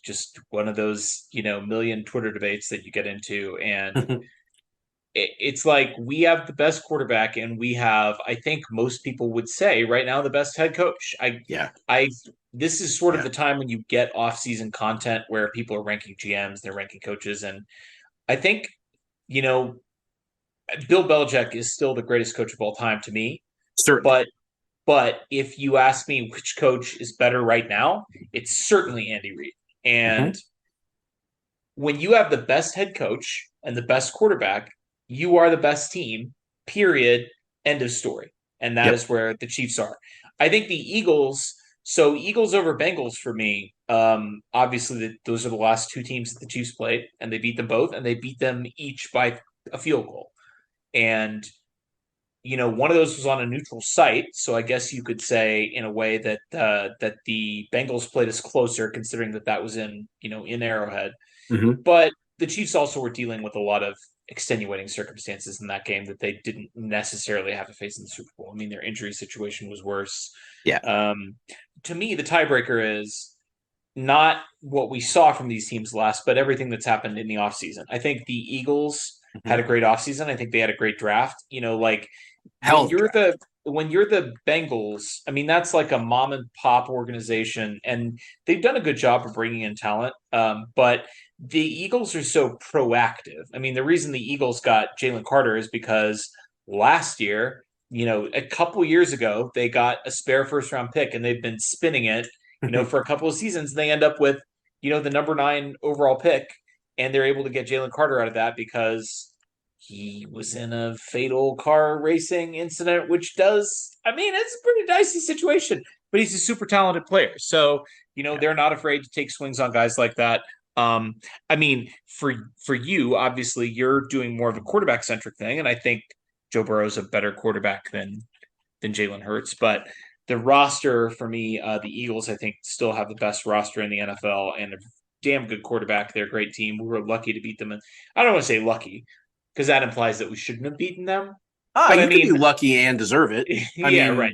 Just one of those, million Twitter debates that you get into. And it's like we have the best quarterback and we have, I think most people would say right now, the best head coach. This is sort of the time when you get off-season content where people are ranking GMs, they're ranking coaches. And I think, Bill Belichick is still the greatest coach of all time to me. Certainly. But if you ask me which coach is better right now, it's certainly Andy Reid. And when you have the best head coach and the best quarterback, you are the best team, period, end of story. And that is where the Chiefs are. I think the Eagles So Eagles over Bengals for me. Obviously, those are the last two teams that the Chiefs played, and they beat them both, and they beat them each by a field goal. And one of those was on a neutral site, so I guess you could say in a way that that the Bengals played us closer, considering that was in Arrowhead. Mhm. But the Chiefs also were dealing with a lot of extenuating circumstances in that game that they didn't necessarily have to face in the Super Bowl. I mean, their injury situation was worse. Yeah. To me, the tiebreaker is not what we saw from these teams last, but everything that's happened in the offseason. I think the Eagles had a great offseason. I think they had a great draft. Like Hell when of a you're draft. the Bengals, I mean that's like a mom and pop organization, and they've done a good job of bringing in talent. But the Eagles are so proactive. I mean, the reason the Eagles got Jalen Carter is because last year, a couple years ago, they got a spare first round pick, and they've been spinning it, for a couple of seasons. They end up with, the number 9 overall pick, and they're able to get Jalen Carter out of that because he was in a fatal car racing incident, which I mean, it's a pretty dicey situation, but he's a super talented player. So, they're not afraid to take swings on guys like that. I mean, for you, obviously, you're doing more of a quarterback centric thing, and I think Joe Burrow's a better quarterback than Jalen Hurts. But the roster for me, the Eagles, I think, still have the best roster in the NFL and a damn good quarterback. They're a great team. We were lucky to beat them, and I don't want to say lucky because that implies that we shouldn't have beaten them. Ah, But you I could mean, be lucky and deserve it. I yeah, mean,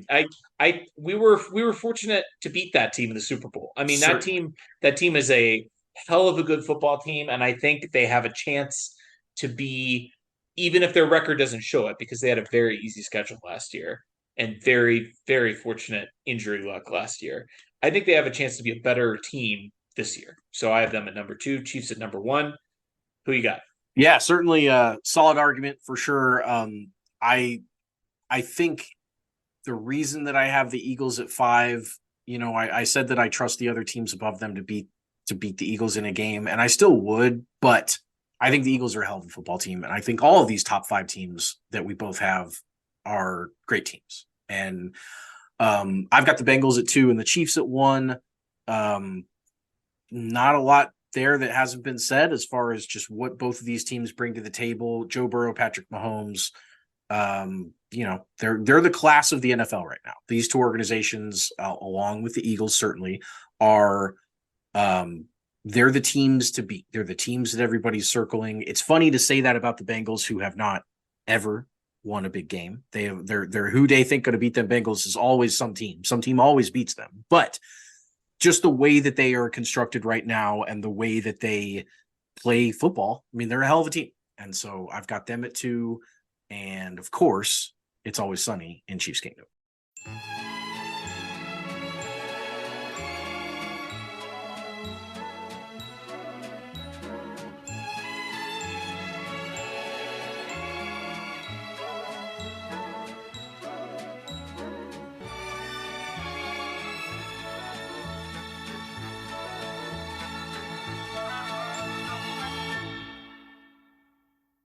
right. We were fortunate to beat that team in the Super Bowl. I mean, certainly. that team is a hell of a good football team, and I think they have a chance to be, even if their record doesn't show it, because they had a very easy schedule last year and very, very fortunate injury luck last year. I think they have a chance to be a better team this year. So I have them at number 2, Chiefs at number 1. Who you got? Yeah, certainly a solid argument for sure. I think the reason that I have the Eagles at 5, I said that I trust the other teams above them to beat the Eagles in a game, and I still would, but I think the Eagles are a hell of a football team, and I think all of these top 5 teams that we both have are great teams. And I've got the Bengals at 2 and the Chiefs at 1. Not a lot there that hasn't been said as far as just what both of these teams bring to the table. Joe Burrow, Patrick Mahomes, they're the class of the NFL right now. These two organizations, along with the Eagles, certainly are. They're the teams to beat. They're the teams that everybody's circling. It's funny to say that about the Bengals, who have not ever won a big game. They're who they think going to beat them Bengals is always some team. Some team always beats them, but just the way that they are constructed right now and the way that they play football, I mean, they're a hell of a team. And so I've got them at 2. And of course, it's always sunny in Chiefs Kingdom.